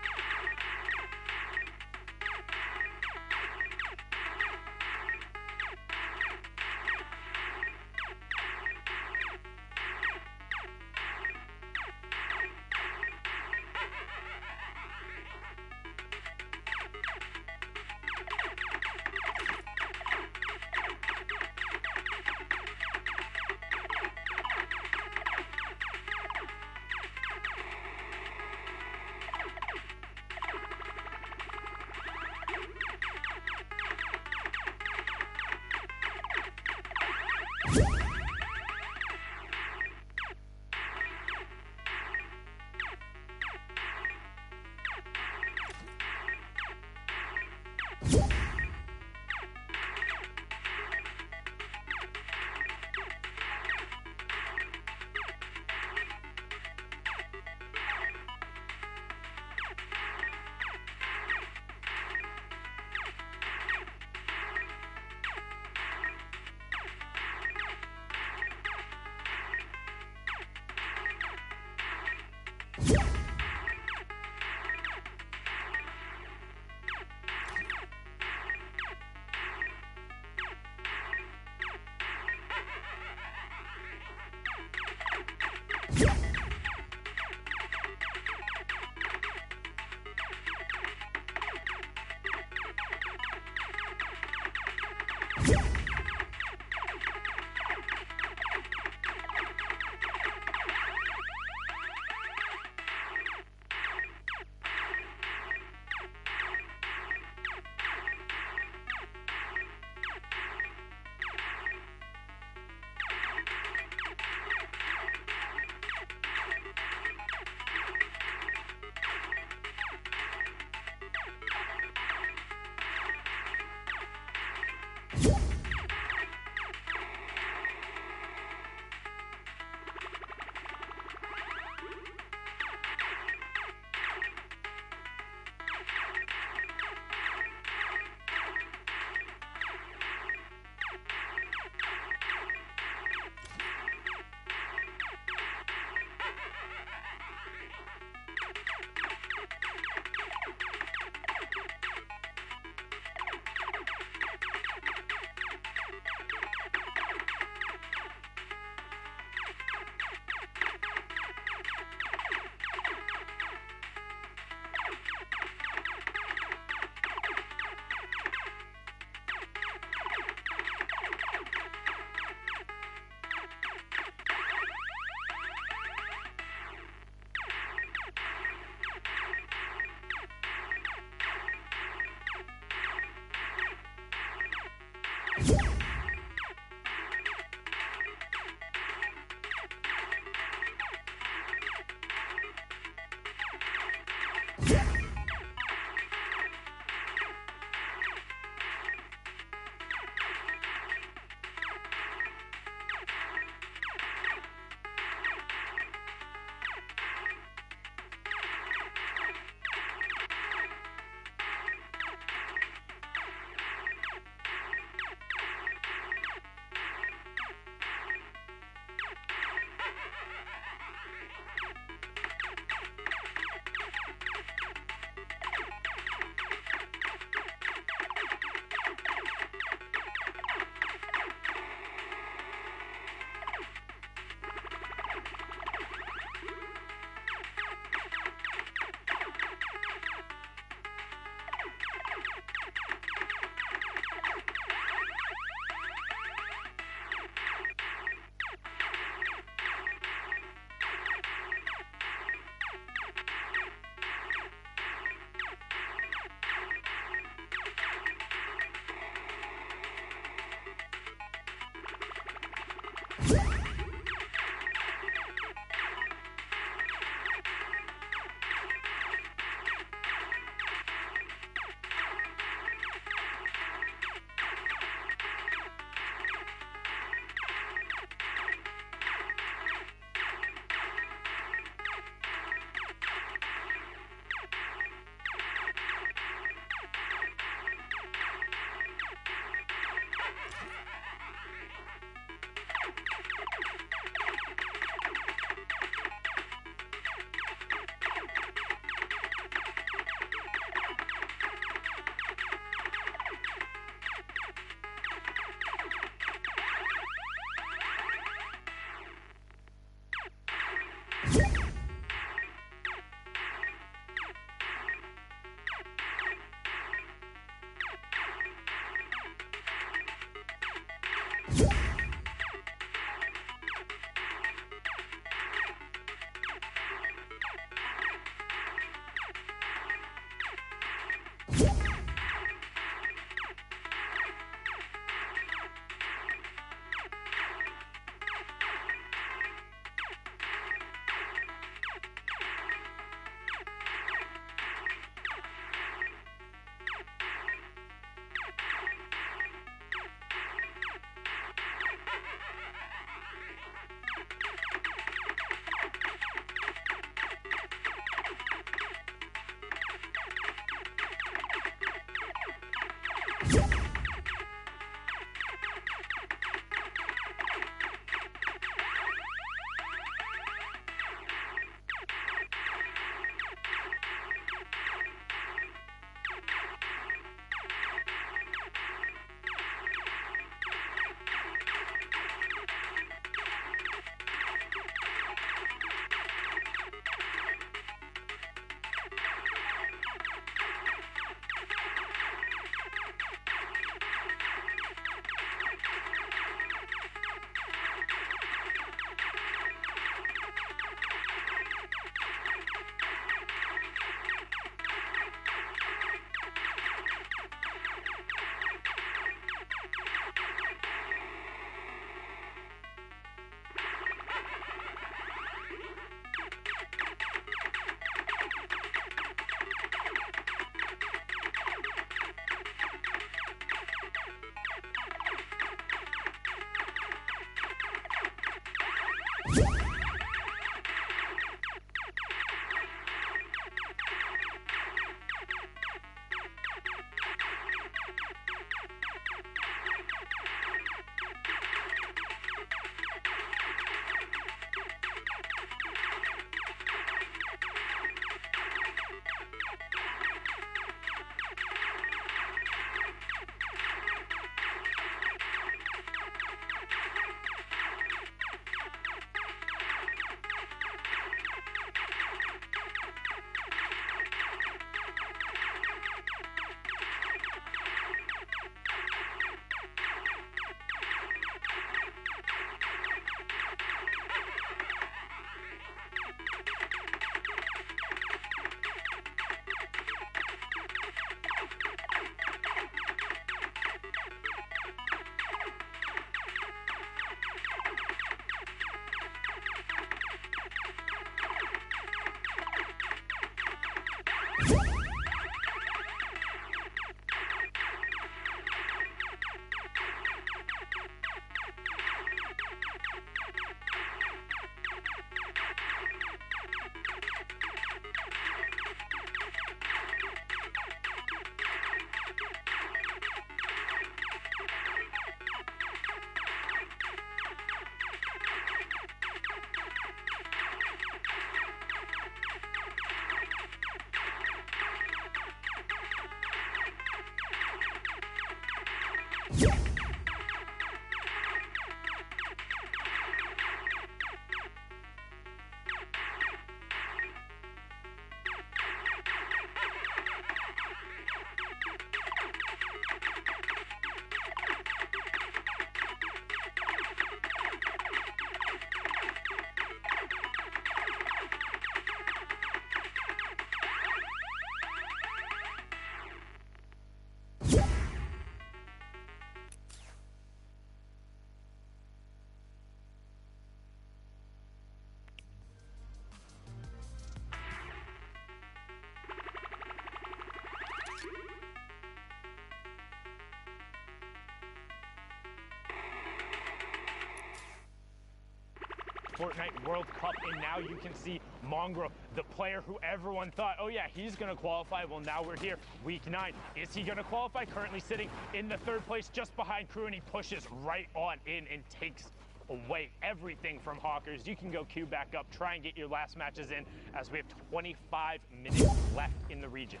Fortnite World Cup, and now you can see Mongrel, the player who everyone thought, oh yeah, he's gonna qualify. Well, now we're here, week 9. Is he gonna qualify? Currently sitting in the 3rd place, just behind Crew, and he pushes right on in and takes away everything from Hawkers. You can go queue back up, try and get your last matches in, as we have 25 minutes left in the region.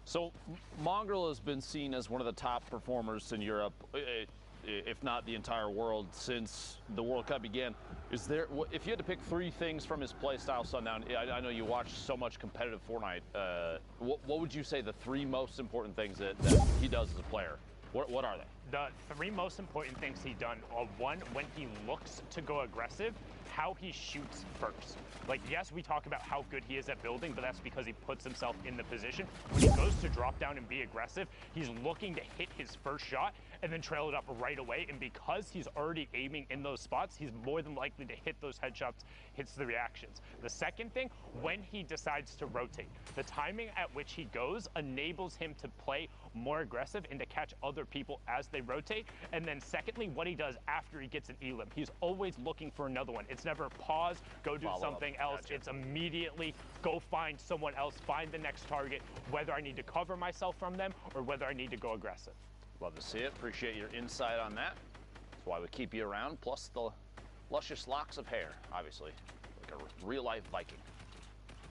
So Mongrel has been seen as one of the top performers in Europe, if not the entire world, since the World Cup began. Is there, if you had to pick 3 things from his play style, Sundown, I know you watch so much competitive Fortnite, what would you say the 3 most important things that he does as a player? What are they? The 3 most important things he done are, 1, when he looks to go aggressive, how he shoots first. Like, yes, we talk about how good he is at building, but that's because he puts himself in the position. When he goes to drop down and be aggressive, he's looking to hit his first shot and then trail it up right away. And because he's already aiming in those spots, he's more than likely to hit those headshots, hits the reactions. The second thing, when he decides to rotate, the timing at which he goes enables him to play more aggressive and to catch other people as they rotate. And then secondly, what he does after he gets an elim. He's always looking for another one. It's never pause, go do something else. Gotcha. It's immediately go find someone else, find the next target, whether I need to cover myself from them or whether I need to go aggressive. Love to see it. Appreciate your insight on that. That's why we keep you around, plus the luscious locks of hair, obviously, like a real-life Viking.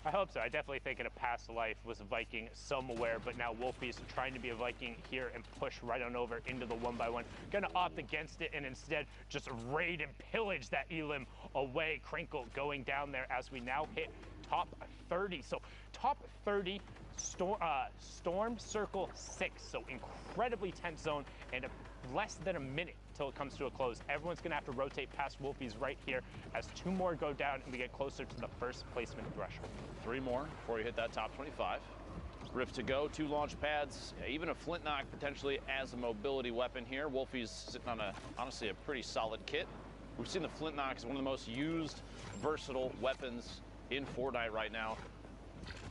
I hope so. I definitely think in a past life was a Viking somewhere, but now Wolfie's trying to be a Viking here and push right on over into the 1x1. Gonna opt against it and instead just raid and pillage that elim away. Crinkle going down there as we now hit top 30. So top 30, Storm Circle 6. So incredibly tense zone and less than a minute till it comes to a close. Everyone's gonna have to rotate past Wolfie's right here as 2 more go down and we get closer to the first placement threshold. 3 more before you hit that top 25. Rift to go, 2 launch pads, even a flintlock potentially as a mobility weapon here. Wolfie's sitting on honestly a pretty solid kit. We've seen the flintlock as one of the most used, versatile weapons in Fortnite right now.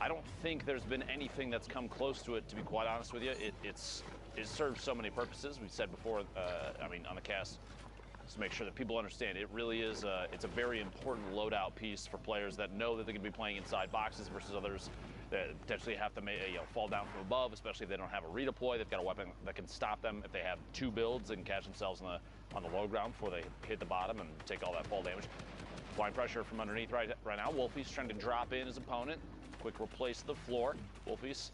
I don't think there's been anything that's come close to it, to be quite honest with you. It serves so many purposes. We said before, I mean, on the cast, just to make sure that people understand, it really is, it's a very important loadout piece for players that know that they can be playing inside boxes versus others that potentially have to fall down from above, especially if they don't have a redeploy. They've got a weapon that can stop them if they have 2 builds and catch themselves on the low ground before they hit the bottom and take all that fall damage. Applying pressure from underneath right now. Wolfie's trying to drop in his opponent. Quick replace the floor. Wolfie's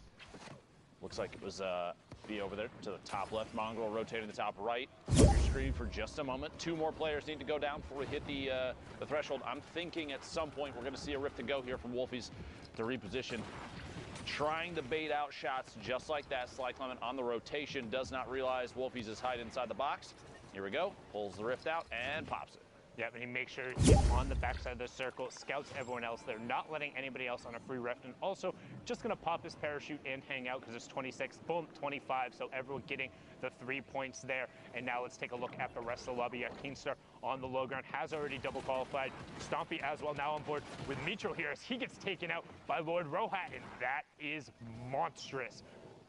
looks like it was be over there to the top left. Mongrel rotating the top right. Your screen for just a moment. 2 more players need to go down before we hit the threshold. I'm thinking at some point we're going to see a rift to go here from Wolfie's to reposition. Trying to bait out shots just like that. Sly Clement on the rotation. Does not realize Wolfie's is hiding inside the box. Here we go. Pulls the rift out and pops it. Yep, and he makes sure he's on the backside of the circle, scouts everyone else. They're not letting anybody else on a free rift, and also just going to pop his parachute and hang out because it's 26, boom, 25. So everyone getting the 3 points there. And now let's take a look at the rest of the lobby. Keenstar on the low ground has already double qualified. Stompy as well now on board with Mucho here as he gets taken out by Lord Rohat, and that is monstrous.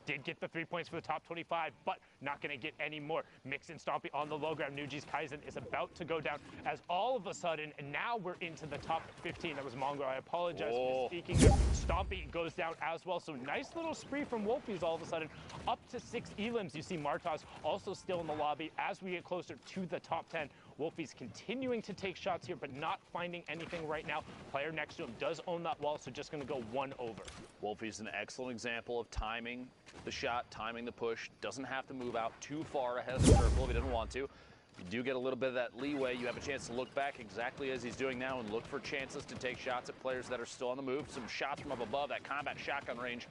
Did get the 3 points for the top 25, but not going to get any more. Mix and Stompy on the low ground. Nuji's Kaizen is about to go down as all of a sudden, and now we're into the top 15. That was Mongo. I apologize for speaking there. Stompy goes down as well. So nice little spree from Wolfies all of a sudden. Up to 6 elims. You see Martaz also still in the lobby as we get closer to the top 10. Wolfies continuing to take shots here, but not finding anything right now. Player next to him does own that wall, so just going to go 1 over. Wolfie's an excellent example of timing the shot, timing the push. Doesn't have to move out too far ahead of the circle if he doesn't want to. You do get a little bit of that leeway. You have a chance to look back exactly as he's doing now and look for chances to take shots at players that are still on the move. Some shots from up above, that combat shotgun range,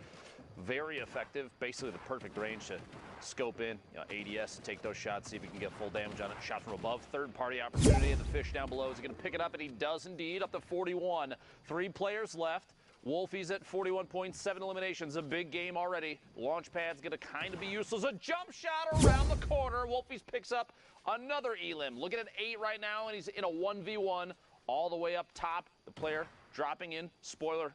very effective. Basically the perfect range to scope in, ADS, take those shots, see if he can get full damage on it. Shot from above, third party opportunity, and the fish down below. Is he going to pick it up? And he does indeed, up to 41. 3 players left. Wolfies at 41 points, 7 eliminations, a big game already. Launch pad's going to kind of be useless. A jump shot around the corner. Wolfies picks up another elim. Looking at 8 right now, and he's in a 1v1 all the way up top. The player dropping in. Spoiler.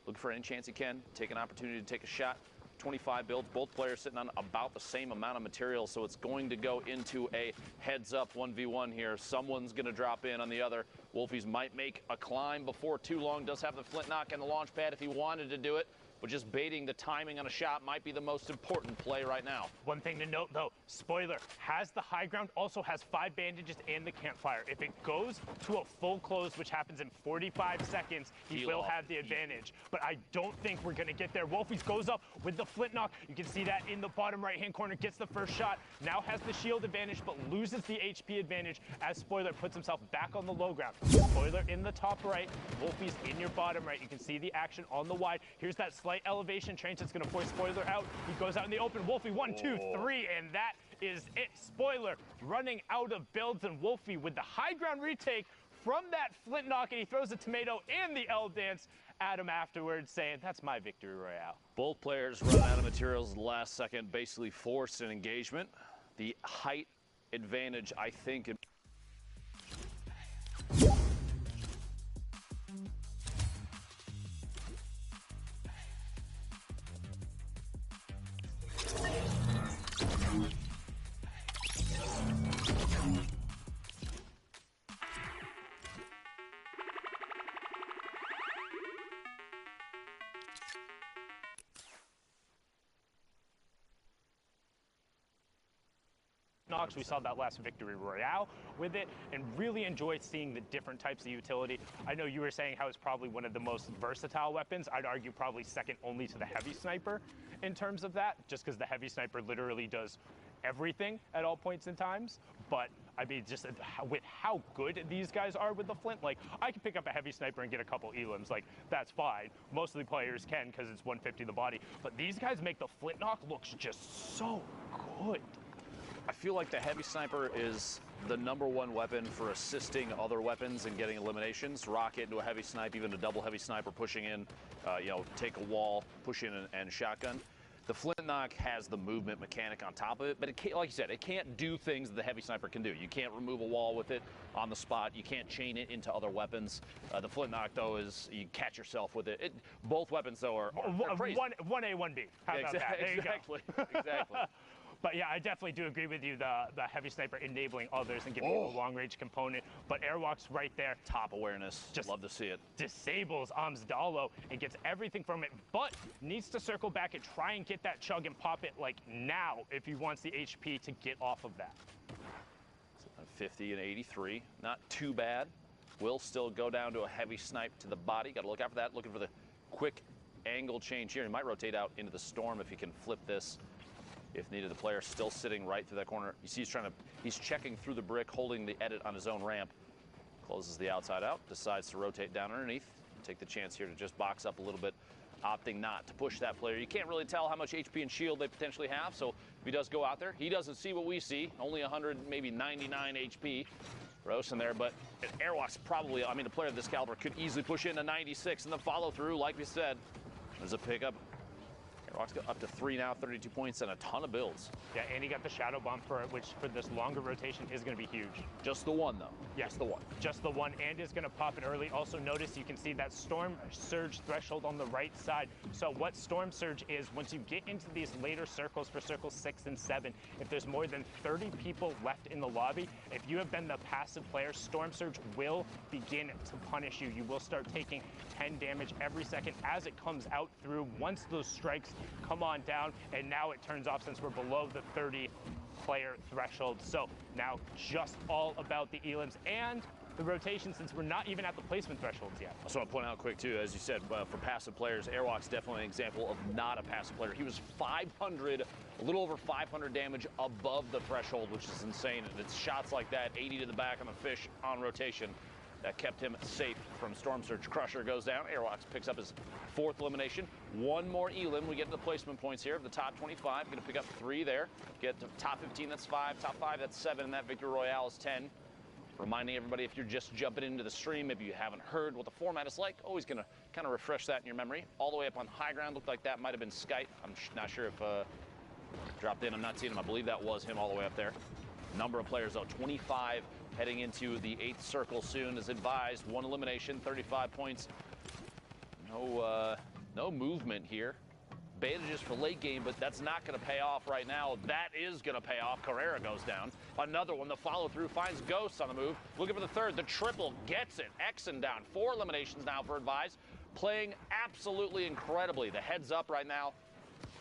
Looking for any chance he can. Take an opportunity to take a shot. 25 builds, both players sitting on about the same amount of material, so it's going to go into a heads-up 1v1 here. Someone's going to drop in on the other. Wolfies might make a climb before too long. Does have the flint knock and the launch pad if he wanted to do it, but just baiting the timing on a shot might be the most important play right now. One thing to note, though, spoiler, has the high ground, also has 5 bandages and the campfire. If it goes to a full close, which happens in 45 seconds, he will have the advantage. But I don't think we're going to get there. Wolfies goes up with the flint knock. You can see that in the bottom right-hand corner, gets the first shot. Now has the shield advantage, but loses the HP advantage as Spoiler puts himself back on the low ground. Spoiler in the top right, Wolfies in your bottom right. You can see the action on the wide. Here's that slight elevation change that's going to force Spoiler out. He goes out in the open. Wolfie 1, 2, 3, and that is it. Spoiler running out of builds, and Wolfie with the high ground retake from that flint knock, and he throws a tomato and the L dance at him afterwards, saying, that's my victory royale. Both players run out of materials at the last second, basically forced an engagement. The height advantage, I think, We saw that last victory royale with it and really enjoyed seeing the different types of utility. I know you were saying how it's probably one of the most versatile weapons. I'd argue probably second only to the heavy sniper in terms of that, just because the heavy sniper literally does everything at all points in times. But I mean, just with how good these guys are with the flint, like I can pick up a heavy sniper and get a couple elims, like that's fine. Most of the players can because it's 150 the body, but these guys make the flint knock looks just so good. I feel like the heavy sniper is the #1 weapon for assisting other weapons and getting eliminations. Rocket into a heavy snipe, even a double heavy sniper pushing in, take a wall, push in and shotgun. The flint knock has the movement mechanic on top of it, but it can't, like you said, it can't do things the heavy sniper can do. You can't remove a wall with it on the spot. You can't chain it into other weapons. The flint knock, though, is you catch yourself with it. Both weapons, though, are crazy. 1A, 1B. How about that? There Exactly. You go. Exactly. But yeah, I definitely do agree with you, the heavy sniper enabling others and giving you a long-range component. But Airwalk's right there. Top awareness. Just love to see it. Disables Amsdalo and gets everything from it, but needs to circle back and try and get that chug and pop it like now if he wants the HP to get off of that. 50 and 83, not too bad. Will still go down to a heavy snipe to the body. Got to look out for that. Looking for the quick angle change here. He might rotate out into the storm if he can flip this. If needed, the player still sitting right through that corner. You see he's checking through the brick, holding the edit on his own ramp. Closes the outside out, decides to rotate down underneath. Take the chance here to just box up a little bit, opting not to push that player. You can't really tell how much HP and shield they potentially have, so if he does go out there, he doesn't see what we see. Only 100, maybe 99 HP. Gross in there, but Airwalk's probably, I mean, a player of this caliber could easily push in a 96 in the follow-through, like we said. There's a pickup. Airwalk's got up to 3 now, 32 points, and a ton of builds. Yeah, and he got the shadow bomb for it, which for this longer rotation is going to be huge. Just the one, though. Yeah. Just the one. Just the one, and is going to pop it early. Also notice you can see that storm surge threshold on the right side. So what storm surge is, once you get into these later circles for circles 6 and 7, if there's more than 30 people left in the lobby, if you have been the passive player, storm surge will begin to punish you. You will start taking 10 damage every second as it comes out through. Once those strikes come on down, and now it turns off since we're below the 30 player threshold. So now just all about the elims and the rotation, since we're not even at the placement thresholds yet. I just want to point out quick too, as you said, for passive players, Airwalk's definitely an example of not a passive player. He was 500, a little over 500 damage above the threshold, which is insane. And it's shots like that, 80 to the back on the fish on rotation, that kept him safe from Storm Surge. Crusher goes down. Airwalk picks up his 4th elimination. One more elim. We get to the placement points here of the top 25. Going to pick up 3 there. Get to top 15, that's 5. Top 5, that's 7. And that Victory Royale is 10. Reminding everybody, if you're just jumping into the stream, maybe you haven't heard what the format is like, always going to kind of refresh that in your memory. All the way up on high ground, looked like that might have been Skype. I'm not sure if dropped in. I'm not seeing him. I believe that was him all the way up there. Number of players, though, 25 heading into the 8th circle soon, as advised. 1 elimination, 35 points. No movement here. Bandages for late game, but that's not going to pay off right now. That is going to pay off. Carrera goes down. Another one. The follow-through finds Ghosts on the move. Looking for the 3rd. The triple gets it. Exon down. 4 eliminations now for Advise. Playing absolutely incredibly. The heads up right now.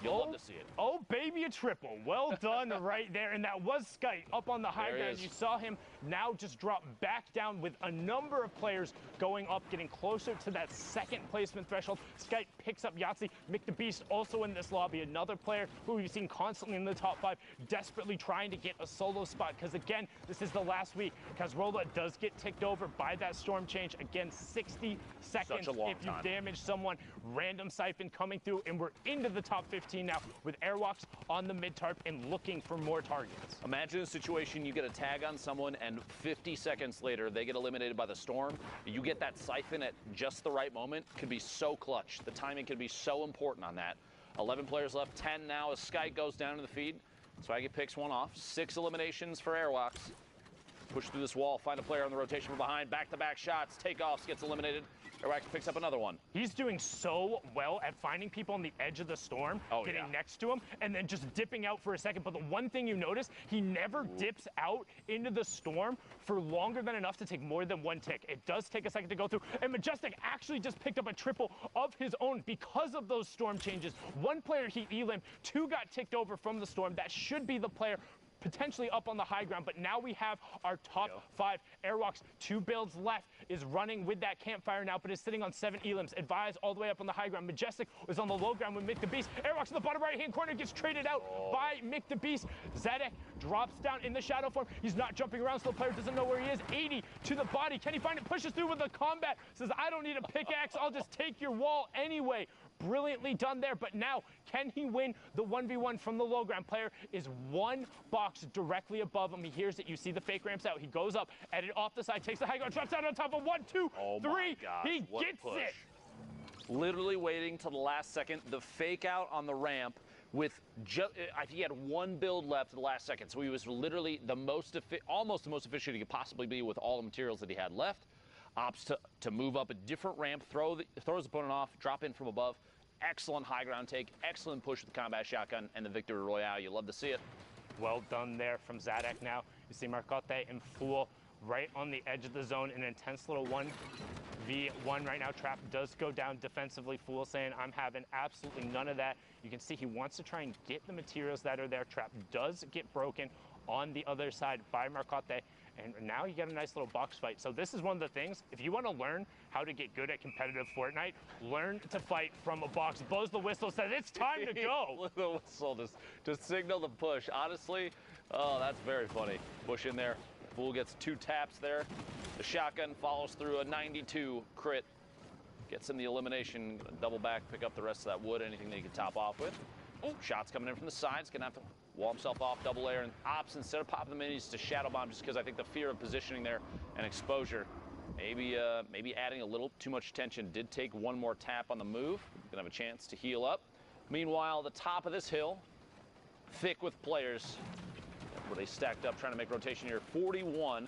You'll love to see it. Oh, baby, a triple. Well done right there. And that was Skype up on the high ground. You saw him now just drop back down with a number of players going up, getting closer to that 2nd placement threshold. Skype picks up Yahtzee. Mick the Beast also in this lobby. Another player who we've seen constantly in the top 5, desperately trying to get a solo spot. Because, again, this is the last week. Kazrola does get ticked over by that storm change. Again, 60 seconds if you damage someone. Random siphon coming through, and we're into the top 15 now with Airwalks on the mid-tarp and looking for more targets. Imagine a situation you get a tag on someone and 50 seconds later they get eliminated by the storm. You get that siphon at just the right moment. Could be so clutch. The timing could be so important on that. 11 players left, 10 now as Sky goes down to the feed. Swaggy picks one off. 6 eliminations for Airwalks. Push through this wall, find a player on the rotation from behind. Back-to-back shots, takeoffs, gets eliminated. Airwalk picks up another one. He's doing so well at finding people on the edge of the storm, getting next to him, and then just dipping out for a second. But the one thing you notice, he never dips out into the storm for longer than enough to take more than 1 tick. It does take a second to go through, and Majestic actually just picked up a triple of his own because of those storm changes. 1 player he elim'd, 2 got ticked over from the storm. That should be the player potentially up on the high ground, but now we have our top 5 Airwalks. 2 builds left, is running with that campfire now, but is sitting on 7 elims. Advise all the way up on the high ground. Majestic was on the low ground with Mick the Beast. Airwalks in the bottom right-hand corner, gets traded out by Mick the Beast. Zadek drops down in the shadow form. He's not jumping around, so the player doesn't know where he is. 80 to the body. Can he find it? Pushes through with the combat. Says, I don't need a pickaxe. I'll just take your wall anyway. Brilliantly done there, but now can he win the 1v1 from the low ground? Player is 1 box directly above him. He hears it. You see the fake ramps out. He goes up, edit off the side, takes the high ground, drops down on top of 1, 2, 3. He gets it. Literally waiting till the last second. The fake out on the ramp with just, I think he had 1 build left at the last second. So he was literally the most, almost the most efficient he could possibly be with all the materials that he had left. Opts to move up a different ramp, throws his opponent off, drop in from above. Excellent high ground take, excellent push with the combat shotgun and the Victory Royale. You love to see it. Well done there from Zadek now. You see Marcotte and Fool right on the edge of the zone. An intense little 1v1 right now. Trap does go down defensively. Fool saying, I'm having absolutely none of that. You can see he wants to try and get the materials that are there. Trap does get broken on the other side by Marcotte. And now you get a nice little box fight. So this is one of the things, if you want to learn how to get good at competitive Fortnite, learn to fight from a box. Blows the whistle, says it's time to go. The whistle to signal the push. Honestly, oh, that's very funny. Push in there. Fool gets 2 taps there. The shotgun follows through a 92 crit. Gets him the elimination. Double back, pick up the rest of that wood, anything that he can top off with. Oh, shots coming in from the sides. Gonna have to wall himself off, double layer, and Ops, instead of popping the minis, to shadow bomb, just because I think the fear of positioning there and exposure Maybe adding a little too much tension. Did take one more tap on the move. Gonna have a chance to heal up. Meanwhile, the top of this hill, thick with players. Where they stacked up trying to make rotation here. 41.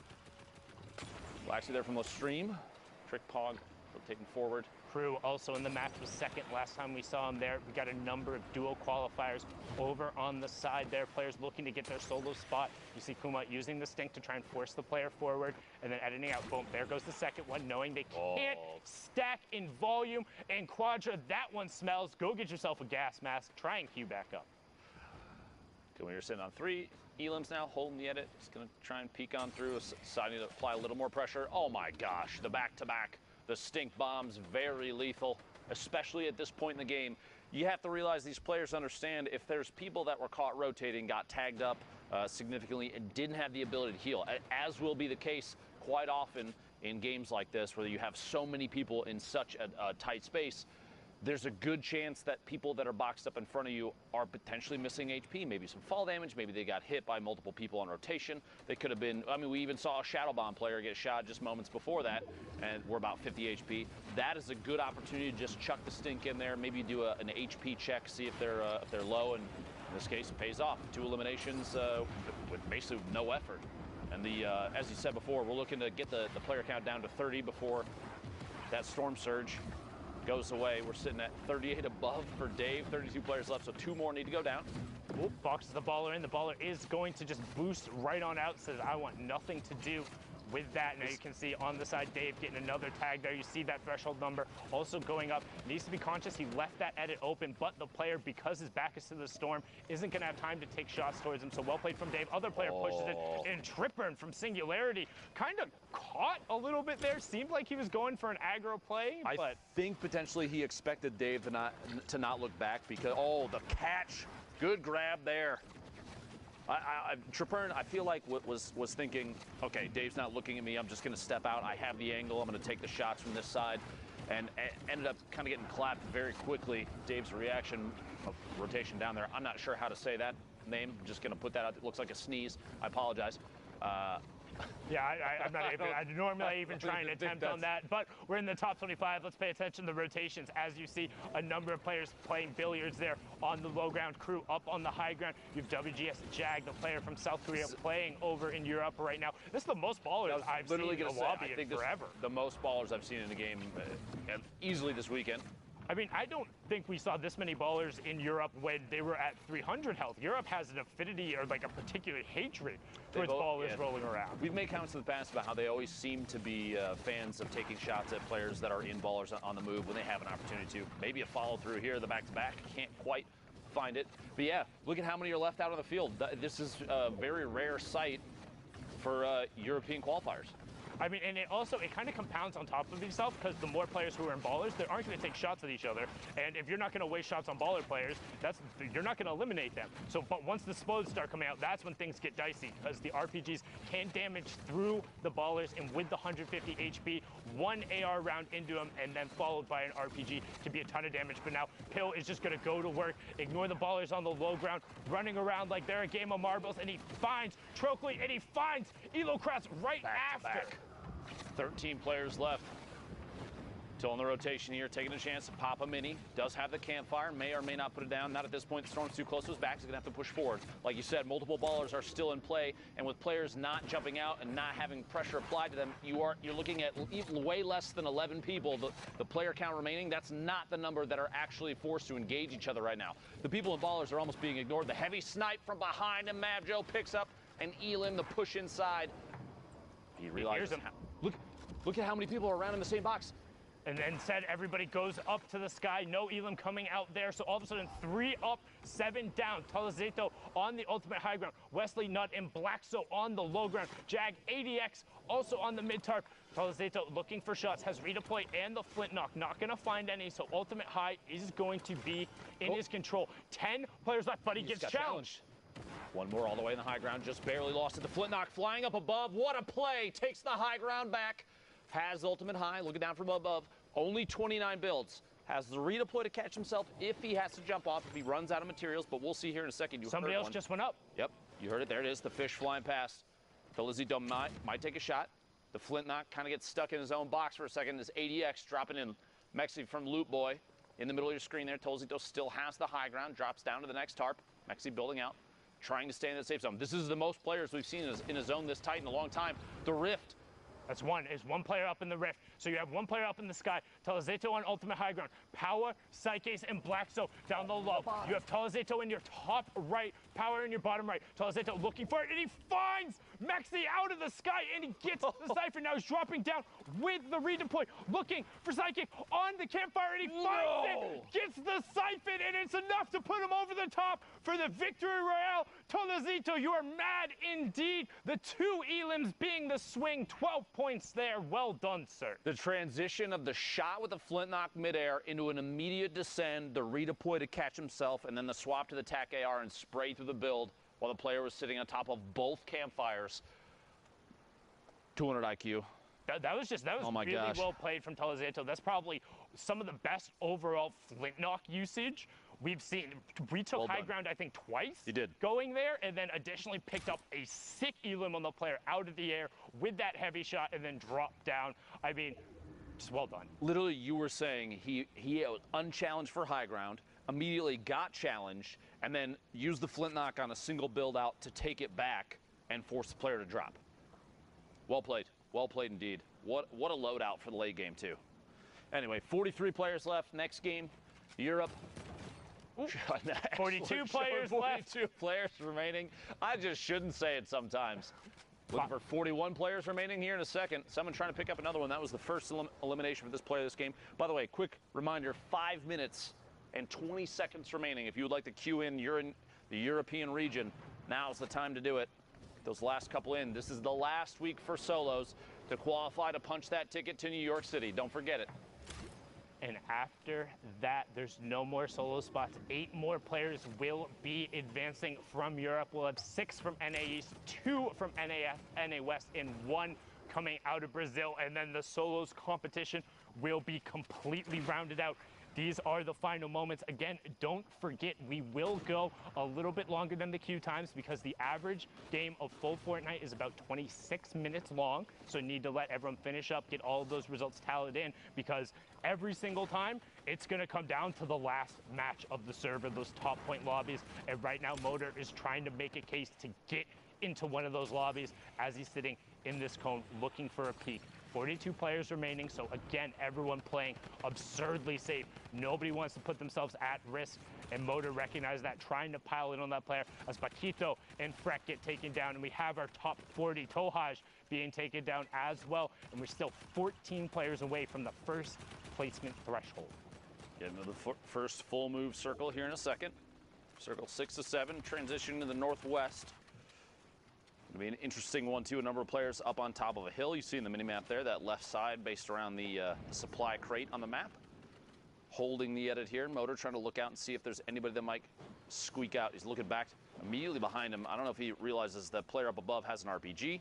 Well, actually, they're from the stream. Trick Pog rotating forward. Crew also in the match was second last time we saw him there. We got a number of duo qualifiers over on the side there. Players looking to get their solo spot. You see Kuma using the stink to try and force the player forward and then editing out. Boom, there goes the second one, knowing they can't stack in volume. And Quadra, that one smells. Go get yourself a gas mask. Try and queue back up. Good, when you're sitting on 3. Elam's now holding the edit. Just going to try and peek on through, deciding to apply a little more pressure. Oh my gosh, the back-to-back. The stink bombs, very lethal, especially at this point in the game. You have to realize these players understand if there's people that were caught rotating, got tagged up significantly, and didn't have the ability to heal, as will be the case quite often in games like this, where you have so many people in such a tight space. There's a good chance that people that are boxed up in front of you are potentially missing HP, maybe some fall damage, maybe they got hit by multiple people on rotation. They could have been, I mean, we even saw a Shadow Bomb player get shot just moments before that, and we're about 50 HP. That is a good opportunity to just chuck the stink in there, maybe do an HP check, see if they're low, and in this case, it pays off. 2 eliminations with basically no effort. And as you said before, we're looking to get the player count down to 30 before that Storm Surge goes away. We're sitting at 38 above for Dave, 32 players left, so 2 more need to go down. Oop, boxes the baller in. The baller is going to just boost right on out, says I want nothing to do with that. Now you can see on the side, Dave getting another tag there. You see that threshold number also going up. Needs to be conscious. He left that edit open, but the player, because his back is to the storm, isn't going to have time to take shots towards him. So well played from Dave. Other player pushes it, and Tripburn from Singularity kind of caught a little bit there. Seemed like he was going for an aggro play, but I think potentially he expected Dave to not look back because, the catch. Good grab there. Tripburn, I feel like was thinking, okay, Dave's not looking at me. I'm just going to step out. I have the angle. I'm going to take the shots from this side. And ended up kind of getting clapped very quickly. Dave's reaction of rotation down there. I'm not sure how to say that name. I'm just going to put that out. It looks like a sneeze. I apologize. Yeah, I'm not even, I normally even try and attempt on that, but we're in the top 25. Let's pay attention to the rotations. As you see, a number of players playing billiards there on the low ground. Crew up on the high ground. You have WGS Jag, the player from South Korea, playing over in Europe right now. This is the most ballers I've seen in the lobby in forever. The most ballers I've seen in a game easily this weekend. I mean, I don't think we saw this many ballers in Europe when they were at 300 health. Europe has an affinity or like a particular hatred towards ballers rolling around. We've made comments in the past about how they always seem to be fans of taking shots at players that are in ballers on the move when they have an opportunity to. Maybe a follow through here, the back-to-back, can't quite find it. But yeah, look at how many are left out on the field. This is a very rare sight for European qualifiers. I mean, and it kind of compounds on top of itself because the more players who are in ballers, they aren't going to take shots at each other. And if you're not going to waste shots on baller players, you're not going to eliminate them. So, but once the explodes start coming out, that's when things get dicey because the RPGs can damage through the ballers, and with the 150 HP, 1 AR round into them and then followed by an RPG can be a ton of damage. But now Pill is just going to go to work, ignore the ballers on the low ground, running around like they're a game of marbles, and he finds Trockley and he finds Elocrats right after. 13 players left. Still on the rotation here, taking a chance to pop a mini. Does have the campfire, may or may not put it down. Not at this point, the storm's too close to his back, he's gonna have to push forward. Like you said, multiple ballers are still in play, and with players not jumping out and not having pressure applied to them, you're looking at way less than 11 people. The player count remaining, that's not the number that are actually forced to engage each other right now. The people in ballers are almost being ignored. The heavy snipe from behind him, Mavjo picks up, and Elam, the push inside. He realizes him. Look at how many people are around in the same box. And then said everybody goes up to the sky. No Elam coming out there. So all of a sudden, 3 up, 7 down. Talazeto on the ultimate high ground. Wesley Nutt and Blackso on the low ground. Jag ADX also on the mid tarp. Talazeto looking for shots, has redeploy and the flint knock. Not going to find any, so ultimate high is going to be in his control. 10 players left, but he gets challenged. One more all the way in the high ground, just barely lost it. The flint knock flying up above. What a play! Takes the high ground back. Has ultimate high, looking down from above. Only 29 builds. Has the redeploy to catch himself if he has to jump off, if he runs out of materials, but we'll see here in a second. Somebody else just went up. Yep, you heard it. There it is, the fish flying past. Felizito might take a shot. The Flintlock kind of gets stuck in his own box for a second. This ADX dropping in. Mexi from Loot Boy in the middle of your screen there. Tolzito still has the high ground, drops down to the next tarp. Mexi building out, trying to stay in the safe zone. This is the most players we've seen in a zone this tight in a long time. The Rift. That's one. Is one player up in the Rift. So you have one player up in the sky. Tolzito on ultimate high ground. Power, Psyches, and Blackstone down the low. You have Tolzito in your top right. Power in your bottom right. Tolzito looking for it, and he finds Mexi out of the sky, and he gets the Cypher. Now he's dropping down with the redeploy, looking for Psychic on the campfire, and he finds it. Gets the Siphon, and it's enough to put him over the top for the victory royale. Tolzito, you are mad indeed. The 2 elims being the swing. 12 points there. Well done, sir. The transition of the shot with the Flintlock midair into an immediate descend, the redeploy to catch himself, and then the swap to the TAC AR and spray through the build while the player was sitting on top of both campfires. 200 IQ. That was really well played from Tolzito. That's probably some of the best overall Flintlock usage we've seen. We took high ground, I think, twice. He did. Going there, and then additionally picked up a sick elim on the player out of the air with that heavy shot, and then dropped down. I mean, just well done. Literally, you were saying he was unchallenged for high ground, immediately got challenged, and then used the Flintlock on a single build out to take it back and force the player to drop. Well played. Well played indeed. What a loadout for the late game, too. Anyway, 43 players left. Next game, Europe. 42 players left. 42 players remaining. I just shouldn't say it sometimes. Looking for 41 players remaining here in a second. Someone trying to pick up another one. That was the first elimination for this player this game. By the way, quick reminder, 5 minutes and 20 seconds remaining. If you would like to queue in, you're in the European region, now's the time to do it. Those last couple in. This is the last week for solos to qualify to punch that ticket to New York City. Don't forget it. And after that, there's no more solo spots. 8 more players will be advancing from Europe. We'll have 6 from NA East, 2 from NA West, and 1 coming out of Brazil. And then the solos competition will be completely rounded out. These are the final moments. Again, don't forget, we will go a little bit longer than the queue times because the average game of full Fortnite is about 26 minutes long. So you need to let everyone finish up, get all of those results tallied in, because every single time it's going to come down to the last match of the server, those top point lobbies. And right now, Motor is trying to make a case to get into one of those lobbies as he's sitting in this cone looking for a peek. 42 players remaining, so again, everyone playing absurdly safe. Nobody wants to put themselves at risk, and Motor recognized that, trying to pile in on that player as Paquito and Freck get taken down, and we have our top 40, Tohaj, being taken down as well, and we're still 14 players away from the first placement threshold. Get into the first full move circle here in a second. Circle 6 to 7, transitioning to the northwest. It'll be an interesting one, too. A number of players up on top of a hill. You see in the mini-map there, that left side based around the supply crate on the map. Holding the edit here. Motor trying to look out and see if there's anybody that might squeak out. He's looking back immediately behind him. I don't know if he realizes the player up above has an RPG.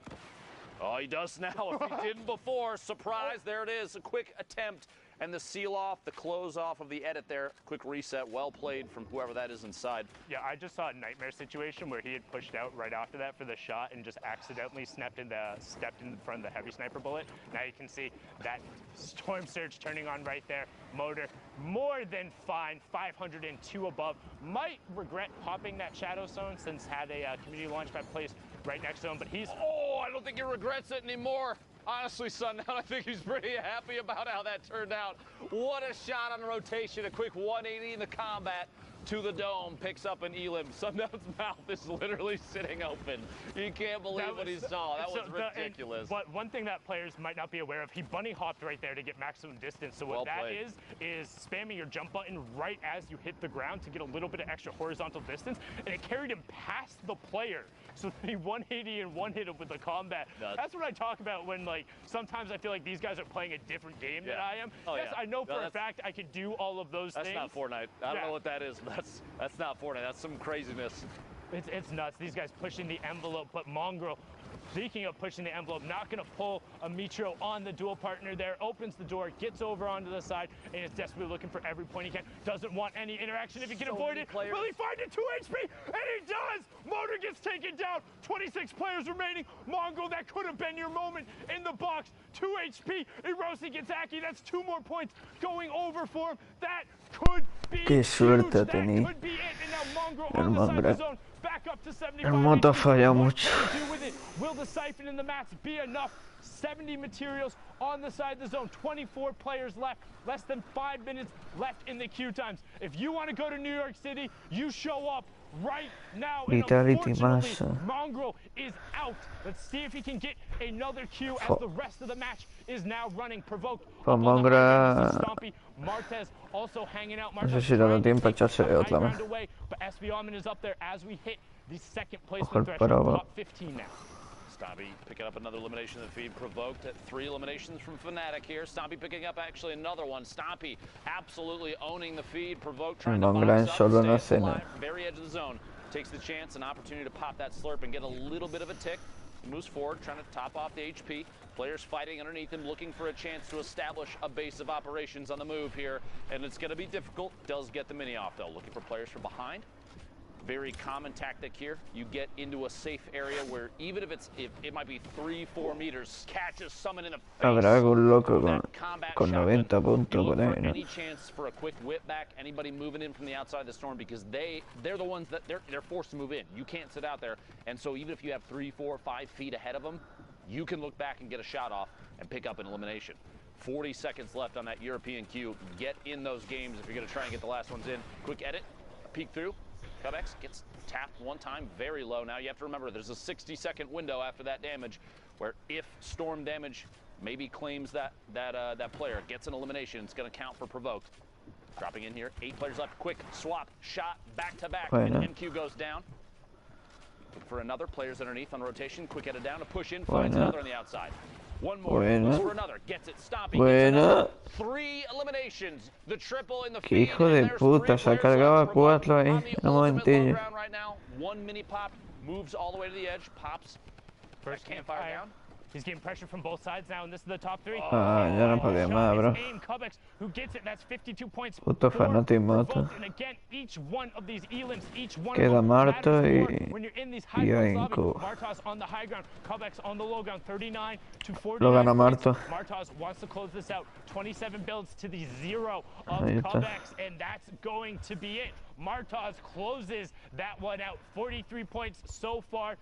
Oh, he does now. If he didn't before, surprise, there it is. A quick attempt. And the seal off, the close off of the edit there. Quick reset, well played from whoever that is inside. Yeah, I just saw a nightmare situation where he had pushed out right after that for the shot and just accidentally stepped in front of the heavy sniper bullet. Now you can see that storm surge turning on right there. Motor more than fine, 502 above. Might regret popping that shadow zone since had a community launchpad placed right next to him, but he's... Oh, I don't think he regrets it anymore. Honestly, Sundown, I think he's pretty happy about how that turned out. What a shot on rotation, a quick 180 in the combat to the dome, picks up an elim. Sundown's mouth is literally sitting open. You can't believe what he saw. That was ridiculous. But one thing that players might not be aware of, he bunny hopped right there to get maximum distance. So what that is spamming your jump button right as you hit the ground to get a little bit of extra horizontal distance, and it carried him past the player. So he 180 and one hit him with the combat. That's what I talk about when, like, sometimes I feel like these guys are playing a different game than I am. Yes, I know for a fact I could do all of those things. That's not Fortnite. I don't know what that is, but that's not Fortnite. That's some craziness. It's nuts. These guys pushing the envelope, but Mongrel Speaking of pushing the envelope, not going to pull a Mitro on the dual partner there. Opens the door, gets over onto the side, and is desperately looking for every point he can. Doesn't want any interaction if he can avoid it. Will he find it? 2 HP? And he does! Motor gets taken down. 26 players remaining. Mongo, that could have been your moment in the box. 2 HP. Erosi gets Aki. That's 2 more points going over for him. That could be Qué suerte huge. tenía. That could be it. And now Mongo El on the side of Mongra. the zone. Back up to 75. El moto ha fallado mucho. Will the siphon in the mats be enough? 70 materials on the side of the zone. 24 players left. Less than 5 minutes left in the queue times. If you want to go to New York City, you show up right now. Vitality And massa. Mongrel is out. Let's see if he can get another queue as the rest of the match is now running. Provoked. Mongra. Martez also hanging out. No sé si le da tiempo a echarse otra más. But SB Alman is up there as we hit the second Ojo placement el threshold. paraba. Top 15 now. Stompy picking up another elimination in the feed. Provoked at 3 eliminations from Fnatic here. Stompy picking up actually another one. Stompy absolutely owning the feed. Provoked trying to box up, solo en la stay escena. alive, very edge of the zone. Takes the chance, an opportunity to pop that slurp and get a little bit of a tick. Moves forward, trying to top off the HP. Players fighting underneath him, looking for a chance to establish a base of operations on the move here. And it's going to be difficult. Does get the mini off, though. Looking for players from behind. Very common tactic here. You get into a safe area where even if it might be 3-4 meters, catches someone in the face. Habrá algún loco con shotgun. 90 puntos You look por ahí, for ¿no? any chance for a quick whip back, anybody moving in from the outside of the storm, because they're the ones that they're forced to move in. You can't sit out there, and so even if you have 3, 4, 5 feet ahead of them, you can look back and get a shot off and pick up an elimination. 40 seconds left on that European queue. Get in those games if you're going to try and get the last ones in. Quick edit, peek through. Cubex gets tapped one time, very low. Now you have to remember there's a 60-second window after that damage where if storm damage maybe claims that player gets an elimination, it's going to count for provoked. Dropping in here, 8 players left. Quick swap, shot, back to back, and MQ goes down. Look for another. Players underneath on rotation. Quick headed down to push in, finds another on the outside. One more, looks for another, gets it, stopping. Buena. 3 eliminations, the triple in the Qué feed, hijo and de there's puta, 3 se ha players cargado a left. Provoked 4 ahí, on the en un ultimate low momentillo. ground right now. 1 mini pop, moves all the way to the edge, pops. First campfire down. He's getting pressure from both sides now, and this is the top 3. Ah, ya no podía más, bro. Cubex, who gets it, that's 52 points. Puto Fnatic mata. And again, each one of these elims, each one Queda of them Marta matters y- more when you're in these high y points Inco. lobby. Martas on the high ground, Cubex on the low ground, 39 to 49. Lo gana Marta. Martas wants to close this out. 27 builds to the 0 of Ahí está. Cubex, and that's going to be it. Martas closes that one out. 43 points so far.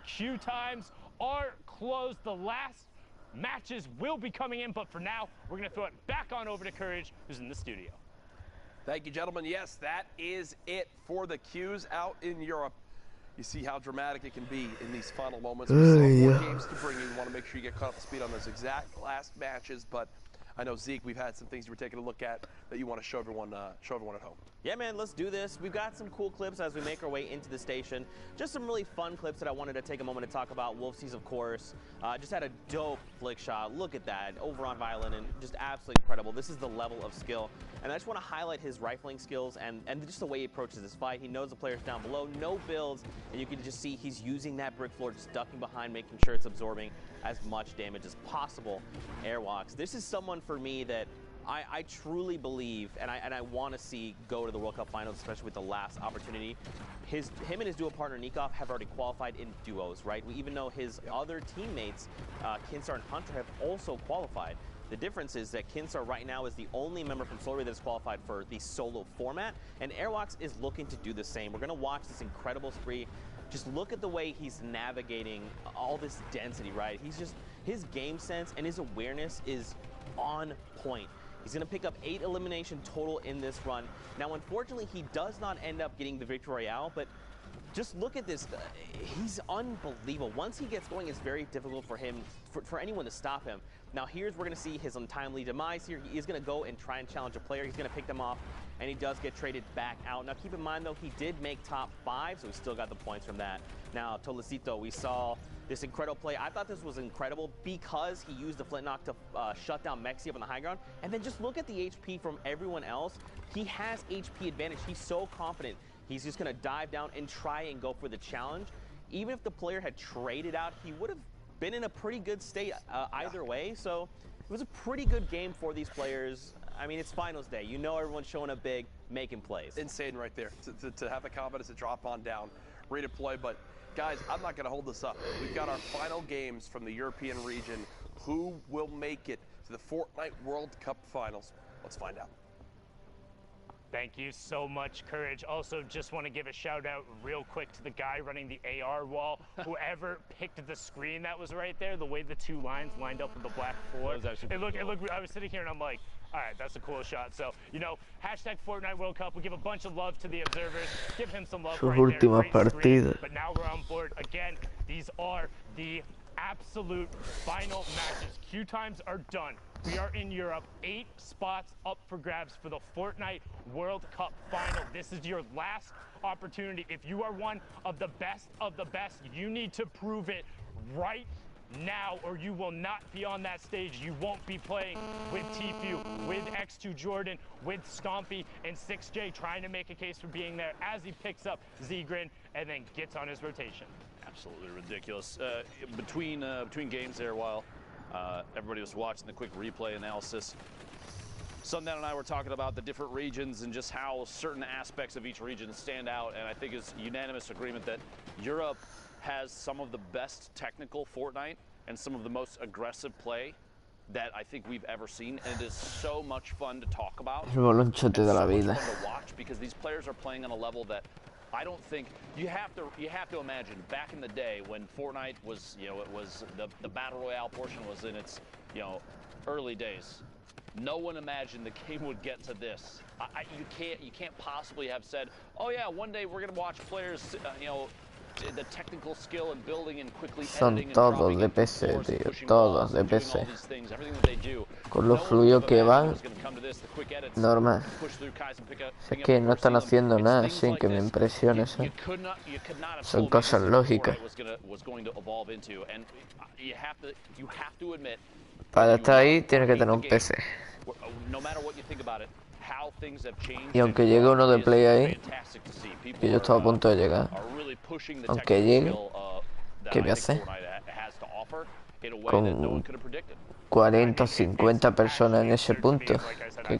Queue times are closed. The last matches will be coming in, but for now, we're going to throw it back on over to Courage, who's in the studio. Thank you, gentlemen. Yes, that is it for the queues out in Europe. You see how dramatic it can be in these final moments. We still have more games to bring you. We want to make sure you get caught up to speed on those exact last matches, but I know, Zeke, we've had some things you were taking a look at that you want to show everyone at home. Yeah, man, let's do this. We've got some cool clips as we make our way into the station. Just some really fun clips that I wanted to take a moment to talk about. Wolfsies, of course, just had a dope flick shot. Look at that, over on Violin, and just absolutely incredible. This is the level of skill. And I just want to highlight his rifling skills and just the way he approaches this fight. He knows the players down below, no builds, and you can just see he's using that brick floor, just ducking behind, making sure it's absorbing as much damage as possible. Airwalks. This is someone for me that I truly believe, and I want to see go to the World Cup Finals, especially with the last opportunity. Him and his duo partner Nikov have already qualified in duos, right? We even know his other teammates, Kinsar and Hunter, have also qualified. The difference is that Kinsar right now is the only member from Solary that is qualified for the solo format, and Airwalks is looking to do the same. We're going to watch this incredible spree. Just look at the way he's navigating all this density, right? His game sense and his awareness is on point. He's going to pick up 8 elimination total in this run. Now, unfortunately, he does not end up getting the Victory Royale, but just look at this. He's unbelievable. Once he gets going, it's very difficult for him, for anyone to stop him. Now, we're going to see his untimely demise here. He is going to go and try and challenge a player. He's going to pick them off, and he does get traded back out. Now, keep in mind, though, he did make top 5, so he still got the points from that. Now, Tolecito, we saw this incredible play. I thought this was incredible because he used the flintlock to shut down Mexi up on the high ground. And then just look at the HP from everyone else. He has HP advantage. He's so confident. He's just going to dive down and try and go for the challenge. Even if the player had traded out, he would have been in a pretty good state either way. So it was a pretty good game for these players. I mean, it's finals day. You know everyone's showing up big, making plays. Insane right there to have the confidence to drop on down, redeploy. But guys, I'm not going to hold this up. We've got our final games from the European region. Who will make it to the Fortnite World Cup Finals? Let's find out. Thank you so much, Courage. Also, just want to give a shout out real quick to the guy running the AR wall. Whoever picked the screen that was right there, the way the two lines lined up with the black floor. It looked, I was sitting here and I'm like, all right, that's a cool shot. So, you know, hashtag Fortnite World Cup. We'll give a bunch of love to the observers. Give him some love Sus right there. últimas partidas. But now we're on board. Again, these are the absolute final matches. Queue times are done. We are in Europe. 8 spots up for grabs for the Fortnite World Cup Final. This is your last opportunity. If you are one of the best, you need to prove it right now, or you will not be on that stage. You won't be playing with Tfue, with X2 Jordan, with Stompy, and 6J trying to make a case for being there as he picks up Zgrin and then gets on his rotation. Absolutely ridiculous. Between games there, while everybody was watching the quick replay analysis, Sundown and I were talking about the different regions and just how certain aspects of each region stand out, and I think it's unanimous agreement that Europe has some of the best technical Fortnite and some of the most aggressive play that I think we've ever seen, and it is so much fun to talk about. El bolonchote de la vida. Fun to watch because these players are playing on a level that I don't think you have to imagine back in the day when Fortnite was, you know, it was the battle royale portion was in its, you know, early days. No one imagined the game would get to this. You can't possibly have said, oh yeah, one day we're gonna watch players, you know, the technical skill and building and quickly editing and todos de PC, tío, todos de PC. Con lo fluido que va, normal. Es que no están haciendo nada sin que me impresione eso. Son cosas lógicas. Para estar ahí tiene que tener un PC. Y aunque llegue uno de Play ahí, que yo estaba a punto de llegar, aunque llegue, ¿qué me hace? Con 40 o 50 personas en ese punto,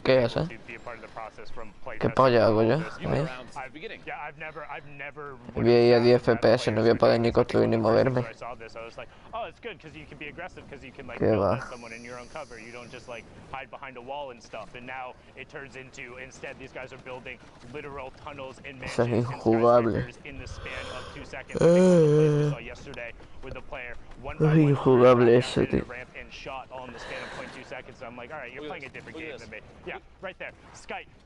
¿qué hace? ¿Qué polla hago yo? Voy a ir a 10 FPS, no voy a poder ni construir ni moverme. ¿Qué va? Eso es injugable. Es injugable eso, tío.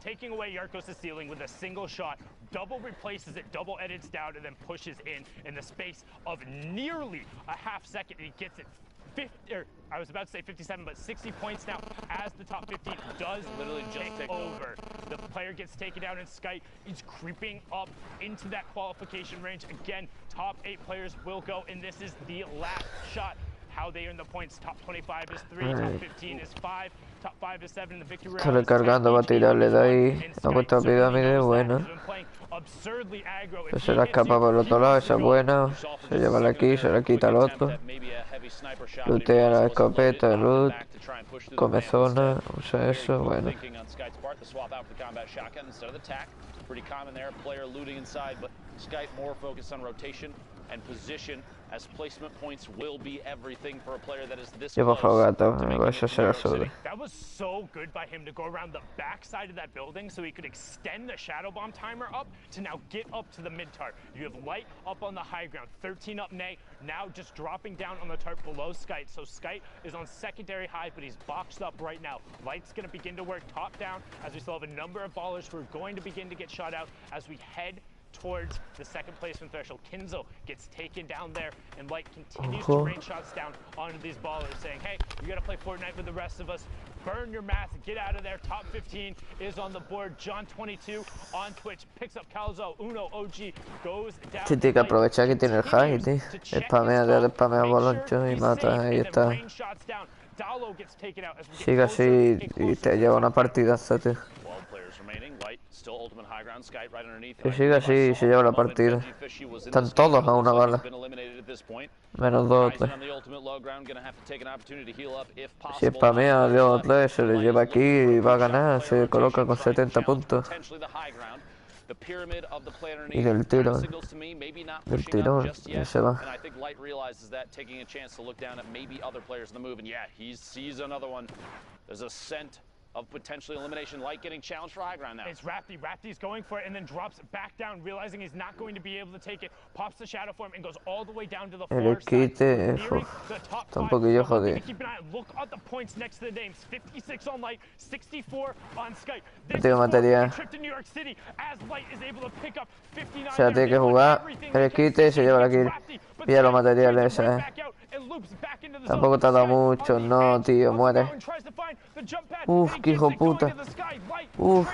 Taking away Yarkos' ceiling with a single shot, double replaces it, double edits down, and then pushes in the space of nearly a half second. He gets it 50, or I was about to say 57, but 60 points now as the top 15 does literally just take over. The player gets taken down, and Skype is creeping up into that qualification range. Again, top 8 players will go, and this is the last shot. How they earn the points. Top 25 is 3, top 15 is 5, top 5 is 7 in the victory round. Está recargando, va a tirarle de ahí. Ha puesto a pirámide, bueno. Pues se la escapa por el otro lado, esa es buena. Se lleva la aquí, se la quita al otro. Lootea la escopeta, loot. Come zona, usa eso, bueno. And position as placement points will be everything for a player that is this Llevo fogato, eso será solo. That was so good by him to go around the back side of that building so he could extend the shadow bomb timer up to now get up to the mid tart. You have Light up on the high ground, 13 up Nay, now just dropping down on the tart below Skite. So Skite is on secondary high, but he's boxed up right now. Light's gonna begin to work top down as we still have a number of ballers who are going to begin to get shot out as we head towards the second placement threshold. Kinzo gets taken down there, and Light continues to rain shots down onto these ballers, saying, hey, you gotta play Fortnite with the rest of us. Burn your mask, get out of there. Top 15 is on the board. John22 on Twitch picks up Calzo. Uno OG goes down. Sí, tiene que aprovechar que tiene el high, tío. Spamea boloncho y mata, ahí está. Sigue así y te lleva una partidaza, tío. Si sigue así, se lleva la partida. Están todos a una bala. Menos 2 o 3. Si spamea a 2 o 3, se le lleva aquí y va a ganar. Se coloca con 70 puntos. Y del tirón. Del tirón. Y se va. Of potentially elimination. Light getting challenged for high ground now. It's Rapti. Rapti's going for it and then drops back down, realizing he's not going to be able to take it. Pops the shadow form and goes all the way down to the far side. Está un poquillo jodido. Keep an eye. Look at the points next to the names. 56 on Light, 64 on Skype. Tengo material. Trip to New York City as Light is able to pick up 59. O sea, tiene que jugar el quite y se lleva la kill. Pilla los materiales, Tampoco tarda mucho, no, tío, muere. Uf, qué hijo puta. Uf,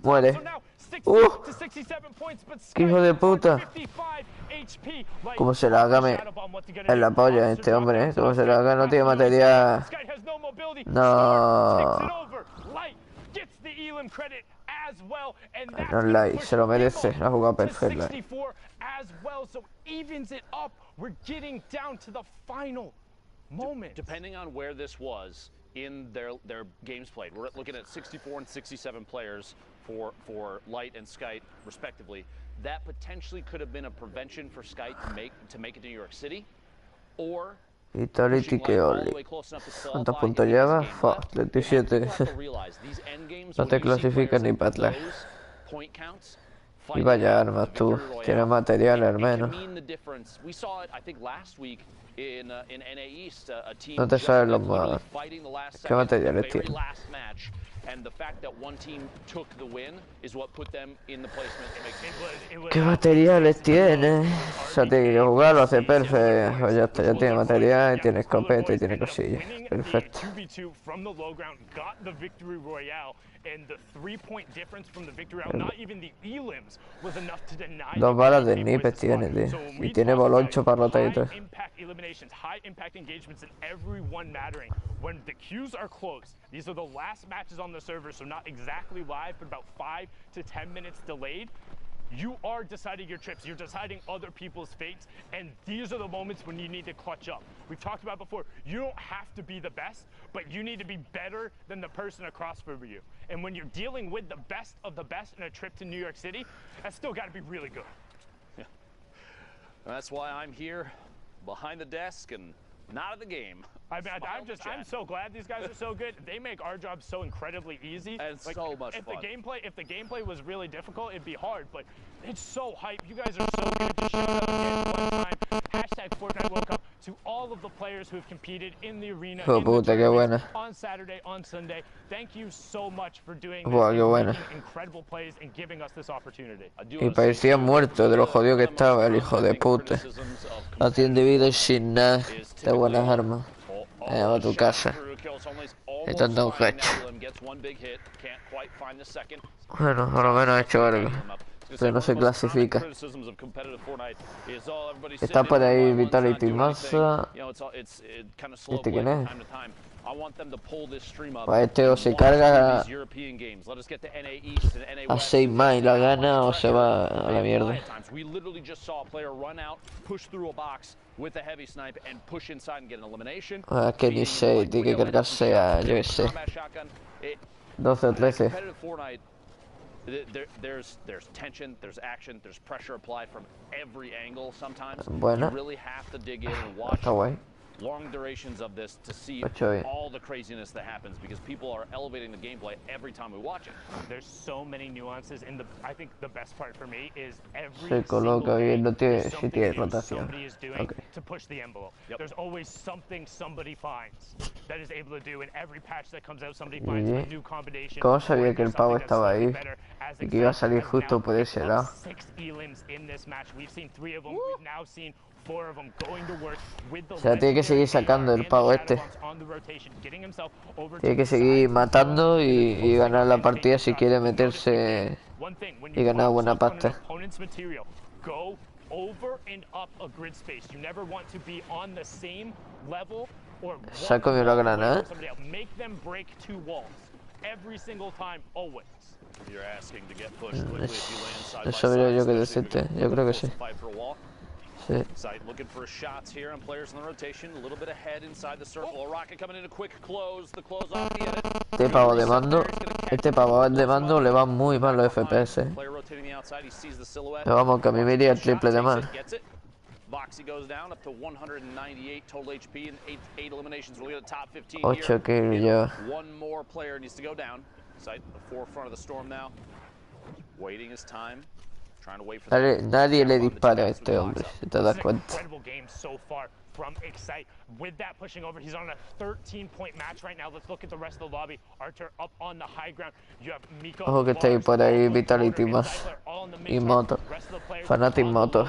muere. Qué hijo de puta. Como se la haga en la polla este hombre, Como se la haga, no tiene material. No. No, like, se lo merece, la jugada perfecta. We're getting down to the final moment. Depending on where this was in their games played, we're looking at 64 and 67 players for Light and Skype, respectively. That potentially could have been a prevention for Skype to make it to New York City, or Vitality que Oli. ¿Cuántos puntos lleva? 37. No te clasificas ni para atrás. Y vaya armas tú, tienes material al menos. No te sabes los más. ¿Qué materiales tienes? ¿Qué materiales tienes? O sea, tiene que jugarlo, hace perfecto. Ya está, ya tiene material, tiene escopeta y tiene cosillas. Perfecto. And the 3-point difference from the victory round, not even the elims, was enough to deny. 2 balas de snipes tiene, tío. Y tiene boloncho para rotar y todo. High impact eliminations, high impact engagements, and everyone mattering. When the queues are closed, these are the last matches on the server, so not exactly live, but about 5 to 10 minutes delayed. You are deciding your trips, you're deciding other people's fates, and these are the moments when you need to clutch up. We've talked about before, you don't have to be the best, but you need to be better than the person across from you. And when you're dealing with the best of the best in a trip to New York City, that's still got to be really good. Yeah. That's why I'm here behind the desk and not at the game. I'm so glad these guys are so good. They make our job so incredibly easy. And like, so much fun. If the gameplay was really difficult, it'd be hard. But it's so hype. You guys are so good. Just shout out again one time. Hashtag Fortnite World Cup to all of the players who have competed in the arena on Saturday, on Sunday. Thank you so much for doing this incredible plays and giving us this opportunity. Y parecía muerto de lo jodido que estaba el hijo de puta. Haciendo vida sin nada de buenas armas. A tu casa. Esto es un hecho. Bueno, por lo menos ha hecho algo. Pero no se clasifica. Está por ahí Vitality Massa. ¿Este quién es? Pues este o se carga a 6 más y la gana o se va a la mierda. Que ni sé, tiene que cargarse a, yo qué sé, 12 o 13. There's tension, there's action, there's pressure applied from every angle sometimes. Bueno. You really have to dig in and watch long durations of this to see all the craziness that happens because people are elevating the gameplay every time we watch it. There's so many nuances, and I think the best part for me is every se coloca y no tiene, sí tiene rotación. Somebody is doing to push the envelope. There's always something somebody finds that is able to do, and every patch that comes out, somebody finds a new combination. ¿Cómo sabía que el pavo estaba ahí y que iba a salir justo por ese lado? 6 elims in this match. We've seen 3 of them. We've now seen 4 of them going to work with the. O sea, tiene que seguir sacando el pavo este. Tiene que seguir matando y ganar la partida si quiere meterse y ganar buena pasta. ¿Se ha comido la granada? every single time, always. You're asking to get pushed quickly if you land side by Eso habría side, yo que especially decirte. if Yo creo que force sí. a fight for a wall. Sí. Sight looking for shots here on players in the rotation. A little bit ahead inside the circle. A rocket coming in a quick close. The close off the edit. Este pavo de mando, este pavo de mando le va muy mal los FPS. Player rotating the outside. He sees the silhouette. Pero vamos, que a mí me iría el triple de mal. Gets it. Boxy goes down up to 198 total HP and 8 eliminations. We'll get a top 15 8 here. kills ya. One more player needs to go down. Sight the forefront of the storm now. Waiting his time. Trying to wait for Nadie le dispara a este hombre, si te das cuenta. Incredible game so far from Excite. With that pushing over, he's on a 13-point match right now. Let's look at the rest of the lobby. Archer up on the high ground. You have Miko. Ojo que está ahí por ahí Vitality más. Y Moto. Fanatic Moto.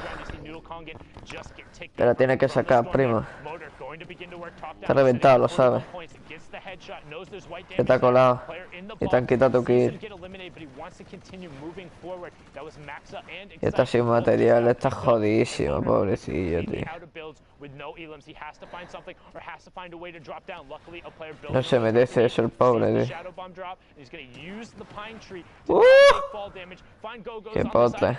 Pero tiene que sacar, primo. Está reventado, lo sabes. Que está colado. Y te han quitado tu kill. Y está sin material, está jodidísimo, pobrecillo, tío. No se merece eso el pobre, tío. ¡Qué potra!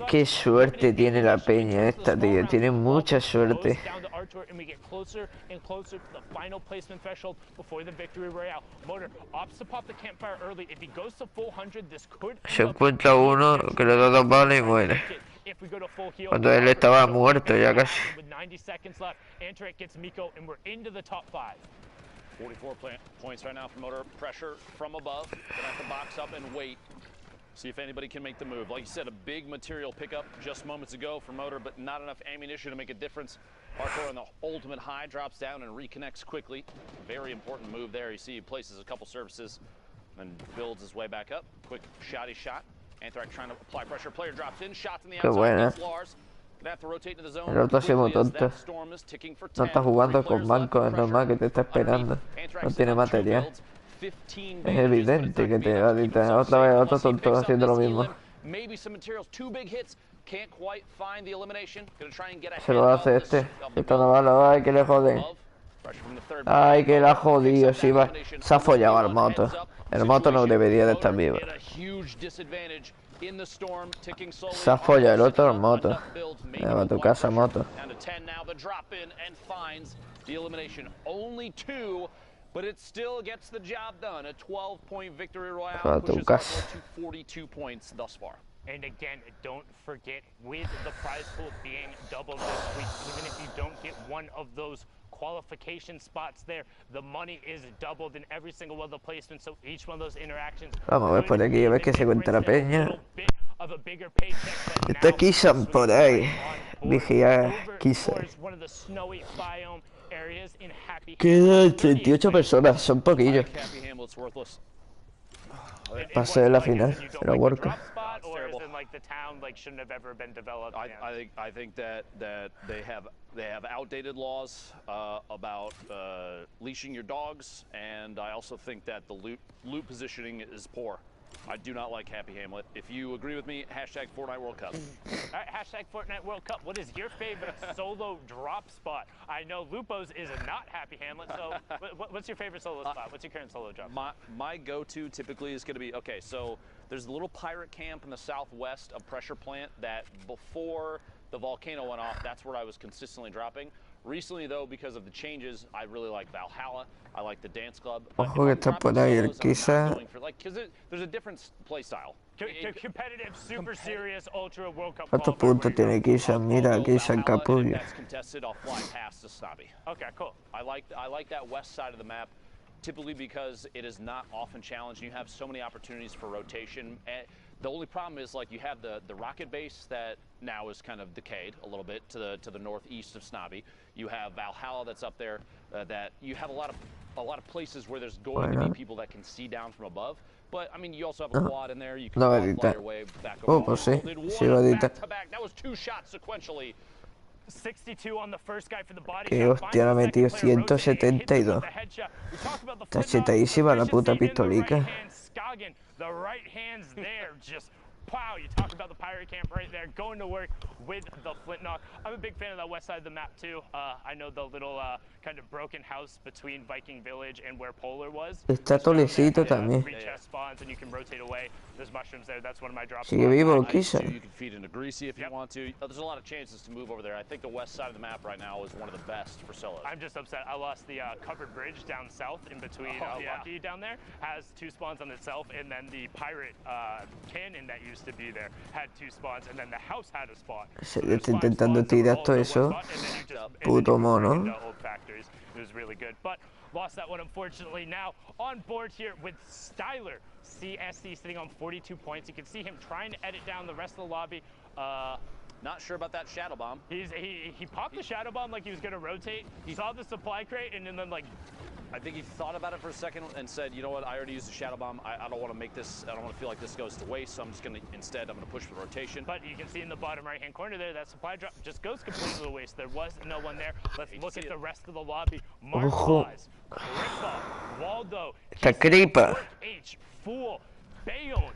Qué suerte tiene la peña esta, tío. Tiene mucha suerte. Se encuentra uno que le da 2 balas y muere. Cuando él estaba muerto ya casi. 44 points right now for Motor. Pressure from above. Gonna have to box up and wait. See if anybody can make the move. Like you said, a big material pickup just moments ago for Motor, but not enough ammunition to make a difference. Hardcore on the ultimate high drops down and reconnects quickly. Very important move there. You see he places a couple services and builds his way back up. Quick shotty shot. Anthrax trying to apply pressure. Player drops in. Shots in the outside against Lars. El otro ha sido tonto. No está jugando con banco, es normal que te está esperando. No tiene material. Es evidente que te va a editar. Otra vez otro tonto haciendo lo mismo. Se lo hace este. Esta no va, ay que le jode. Ay que la ha jodido. Si va. Se ha follado al moto. El moto no debería de estar vivo. Se ha follado el otro al moto. Ya va a tu casa, moto. But it still gets the job done. A 12-point victory royale pushes us to 42 points thus far. And again, don't forget, with the prize pool being doubled this week, even if you don't get one of those qualification spots there, the money is doubled in every single one of the placements, so each one of those interactions. Vamos a ver por aquí, a ver qué se cuenta la peña. Está Kisan por ahí. Vigía Kisan. Quedan 38 personas, son poquillos. Pasé de la final, era World Cup. I think that they have outdated laws about leashing your dogs, and I also think that the loot positioning is poor. I do not like Happy Hamlet. If you agree with me, hashtag Fortnite World Cup. All right, hashtag Fortnite World Cup. What is your favorite solo drop spot? I know Lupo's is not Happy Hamlet, so what's your favorite solo spot? What's your current solo drop? My go-to typically is going to be, okay, so there's a little pirate camp in the southwest of Pressure Plant that before the volcano went off, that's where I was consistently dropping. Recently, though, because of the changes, I really like Valhalla. I like the dance club. Ojo que está por ahí el Kisa. Because there's a different play style. Competitive, super serious, ultra World Cup. ¿Cuántos puntos tiene Kisa? Mira, Kisa en capullo. That's contested. I'll fly past the Snobby. Okay, cool. I like that west side of the map, typically because it is not often challenged. You have so many opportunities for rotation. The only problem is, like, you have the rocket base that now is kind of decayed a little bit to the northeast of Snobby. You have Valhalla that's up there. That you have a lot of places where there's going to be people that can see down from above. But I mean, you also have a quad in there. You can fly your way back over. Pues sí, sí va a editar. That was 2 shots sequentially. 62 on the first guy for the body. Que hostia, le ha metido 172. Está chetadísima la puta pistolica. The right hand's there, just Wow, you talk about the pirate camp right there, going to work with the flintlock. I'm a big fan of that west side of the map too. I know the little kind of broken house between Viking Village and where Polar was. Está tolecito también. Three chest spawns and you can rotate away. There's mushrooms there. That's one of my drops. Sigue vivo, You Kisha. can feed into Greasy if you want to. There's a lot of chances to move over there. I think the west side of the map right now is one of the best for solos. I'm just upset. I lost the covered bridge down south in between Lucky down there. Has 2 spawns on itself, and then the pirate cannon that used to be there had 2 spawns, and then the house had a spawn. Estoy intentando tirar todo eso. Puto mono. It was really good, but lost that one unfortunately. Now on board here with Styler, CSC sitting on 42 points. You can see him trying to edit down the rest of the lobby. Not sure about that shadow bomb. He popped the shadow bomb like he was gonna rotate. He saw the supply crate and then like. I think he thought about it for a second and said, you know what, I already used the shadow bomb. I don't want to make this, I don't want to feel like this goes to waste, so I'm just going to, instead, I'm going to push for rotation. But you can see in the bottom right-hand corner there, that supply drop just goes completely to waste. There was no one there. Let's look at the rest of the lobby. Marquaz, Kripa, Waldo, Kripa. H, Fool, Bayonne,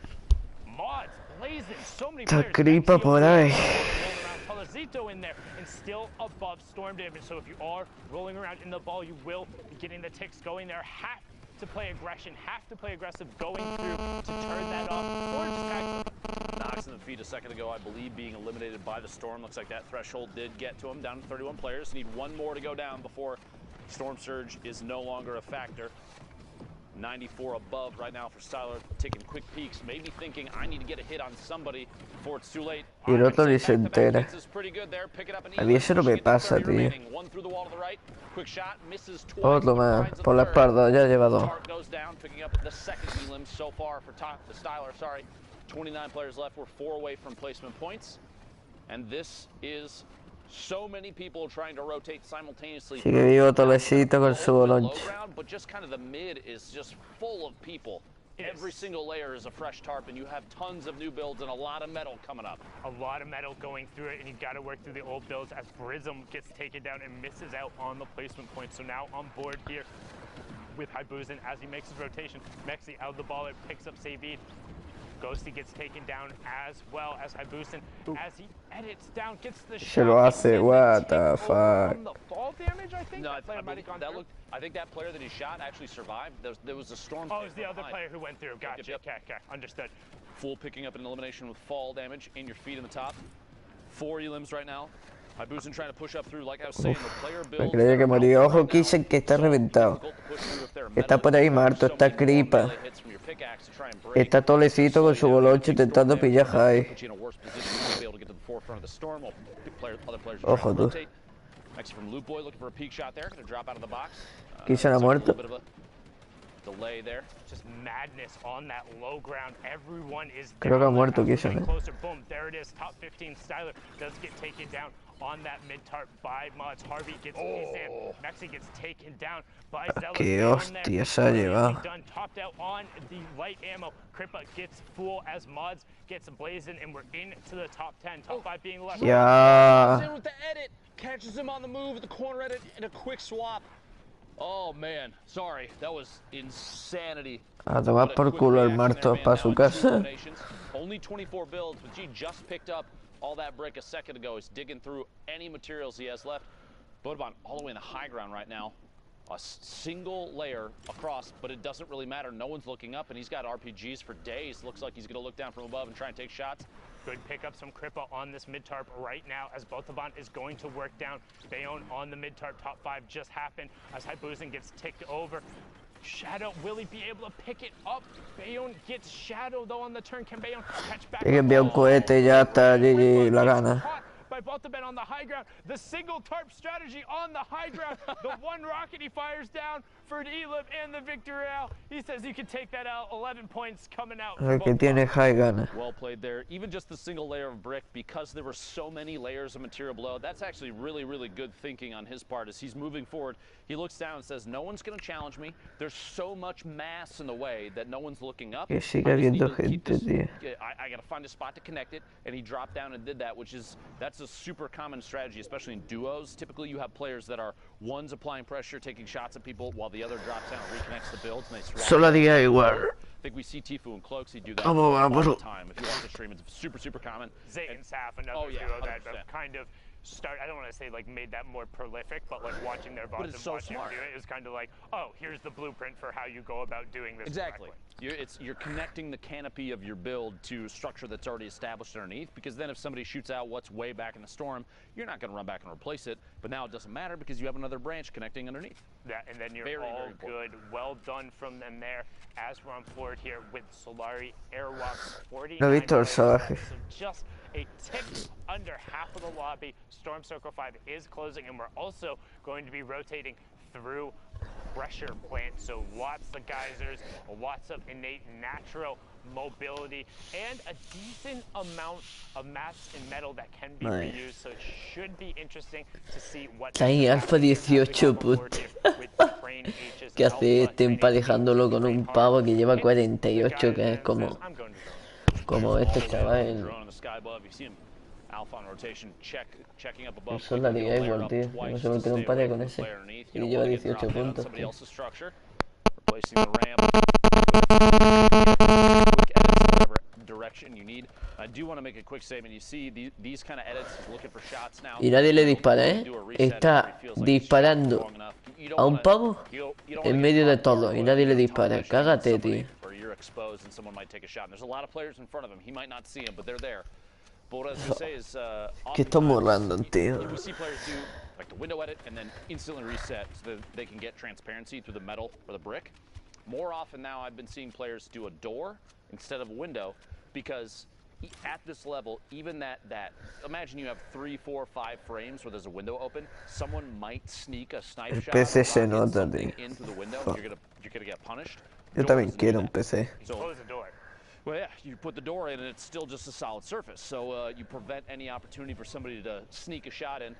Mods, Blazing, so many Está players. Kripa por ahí. Palazito in there and still above storm damage. So if you are rolling around in the ball, you will be getting the ticks going there. Have to play aggression, have to play aggressive going through to turn that off, or just tag Knocks in the feet a second ago, I believe, being eliminated by the storm. Looks like that threshold did get to him, down to 31 players. Need one more to go down before Storm Surge is no longer a factor. 94 above right now for Styler, taking quick peeks, maybe thinking I need to get a hit on somebody before it's too late. Y el otro ni se entera. A mí eso no me pasa, tío. Otro más, por la espalda, ya lleva 2. Goes down, picking up the second elim so far for Styler, sorry. 29 players left, we're 4 away from placement points. And this is so many people trying to rotate simultaneously. Sigue vivo Tolecito con su bolonche. But just kind of the mid is just full of people. Every single layer is a fresh tarp, and you have tons of new builds and a lot of metal coming up. A lot of metal going through it, and you've got to work through the old builds as Prism gets taken down and misses out on the placement point. So now on board here with Haibuzin as he makes his rotation. Mexi out of the ball, it picks up Savid. Ghosty gets taken down as well as Haibuzin as he edits down, gets the shot. Se lo hace, what the fuck. From the fall damage, I think. No, That player might have gone through. I think that player that he shot actually survived. There was a storm. Oh, it was the other player who went through. Gotcha. Yep. Okay, understood. Full picking up an elimination with fall damage in your feet in the top. 4 elims right now. Haibuzin trying to push up through, like I was saying, the player build. Me creía que moría. Ojo, Kisha, que está reventado. Está por ahí Marto, está Kripa. Está Tolecito con su bolonche intentando pillar high. Ojo tú. Kisha no ha muerto. Delay there. Just madness on that low ground. Everyone is Creo que ha muerto Kisha, ¿eh? closer. Boom, there it is. Top 15. Styler does get taken down on that mid tarp by Mods. Harvey gets in. Mexi gets taken down by Zealous. Qué hostia se ha llevado. Done topped out on the light ammo. Kripa gets Fool as Mods gets Blazing, and we're into the top 10. Top 5 being left. Ya. In with the edit, catches him on the move at the corner edit in a quick swap. Oh man, sorry, that was insanity. A tomar por culo el Marto para su casa. Only 24 builds, but G just picked up all that brick a second ago. He's digging through any materials he has left. Bodobon all the way in the high ground right now. A single layer across, but it doesn't really matter. No one's looking up, and he's got RPGs for days. Looks like he's going to look down from above and try and take shots. Good pickups from Kripa on this mid-tarp right now as Bothobon is going to work down. Bayonne on the mid-tarp, top 5 just happened as Haibuzin gets ticked over. Shadow, will he be able to pick it up? Bayonne gets Shadow though on the turn. Can Bayonne catch back? Es que envía un cohete y ya está GG la gana. By Bothobon on the high ground, the single tarp strategy on the high ground, the one rocket he fires down for an Elib and the victory out. He says he can take that out. 11 points coming out. El que tiene high gana. Well played there. Even just the single layer of brick, because there were so many layers of material below, that's actually really, really good thinking on his part as he's moving forward. He looks down and says, no one's going to challenge me. There's so much mass in the way that no one's looking up. Que siga habiendo gente, tío. I got to find a spot to connect it, and he dropped down and did that, that's a super common strategy, especially in duos. Typically, you have players that are one's applying pressure, taking shots at people, while the other drops down and reconnects the builds, and they swap. Solo diga igual. I think we see Tfue and Cloaksy do that Vamos, all vamos. the time. If you watch the stream, it's super common. Zayton's half, another duo that 100%. kind of I don't want to say like made that more prolific, but like watching their bosses it's so watch smart. him do it is kind of like, oh, here's the blueprint for how you go about doing this. Exactly. Correctly. You're connecting the canopy of your build to structure that's already established underneath, because then if somebody shoots out what's way back in the storm, you're not going to run back and replace it. But now it doesn't matter because you have another branch connecting underneath. That, and then you're Very, all very good. Well done from them there. As we're on board here with Solari Airwalks 49. No he visto el salvaje. So just a tick under half of the lobby. Storm Circle 5 is closing, and we're also going to be rotating through pressure plant. So lots of geysers, lots of innate natural mobility, and a decent amount of mats and metal that can be Nice. reused. So it should be interesting to see what Está ahí Alfa 18, puta. Que hace este emparejándolo con un pavo que lleva 48, que es como este chaval. Eso la liga igual, tío. No sé por qué no emparea con ese. Y lleva 18 puntos, tío. Y nadie le dispara, ¿eh? Está disparando a un pavo en medio de todo y nadie le dispara. Cágate, tío. Que está muy random, tío. Like the window edit and then instantly reset so that they can get transparency through the metal or the brick. More often now I've been seeing players do a door instead of a window, because at this level, even that imagine you have 3, 4, 5 frames where there's a window open, someone might sneak a snipe shot PC se or nota, something tío. into the window, and you're gonna get punished. Yo también quiero un PC. So, close the door. well, yeah, you put the door in and it's still just a solid surface, so you prevent any opportunity for somebody to sneak a shot in.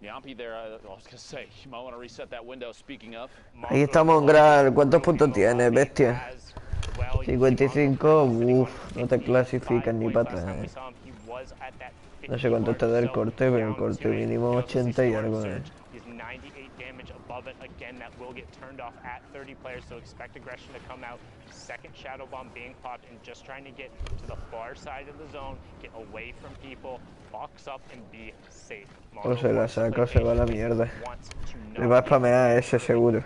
Yampi there, I was gonna say, you might want to reset that window. Speaking of, Ahí estamos, Gral. ¿Cuántos puntos tienes, bestia? 55, uff, no te clasifican ni para atrás. No sé cuánto te da el corte, pero el corte mínimo 80 y algo. Second shadow bomb being popped and just trying to get to the far side of the zone, get away from people, box up and be safe. O se la saca o se va a la mierda. Le va a spamear ese seguro.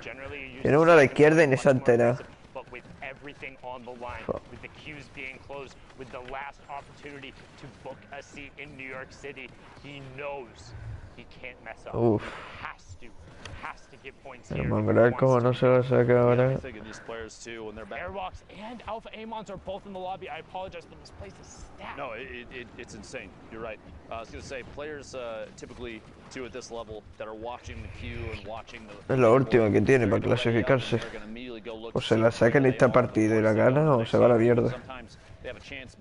Tiene uno a la izquierda y ni se ha enterado. But with everything on the line, with the queues being closed, with the last opportunity to book a seat in New York City, he knows he can't mess up. Uf. He has to get points Pero here. Mangral, como no se la saca ahora. Airwalks and Alpha Amons are both in the lobby. I apologize, but this place is stacked. No, it's insane. You're right. I was gonna say, players typically too at this level that are watching the queue and watching the. Es lo último que tiene para clasificarse. O se la saca en esta partida y la gana o se va a la mierda. Sometimes they have a chance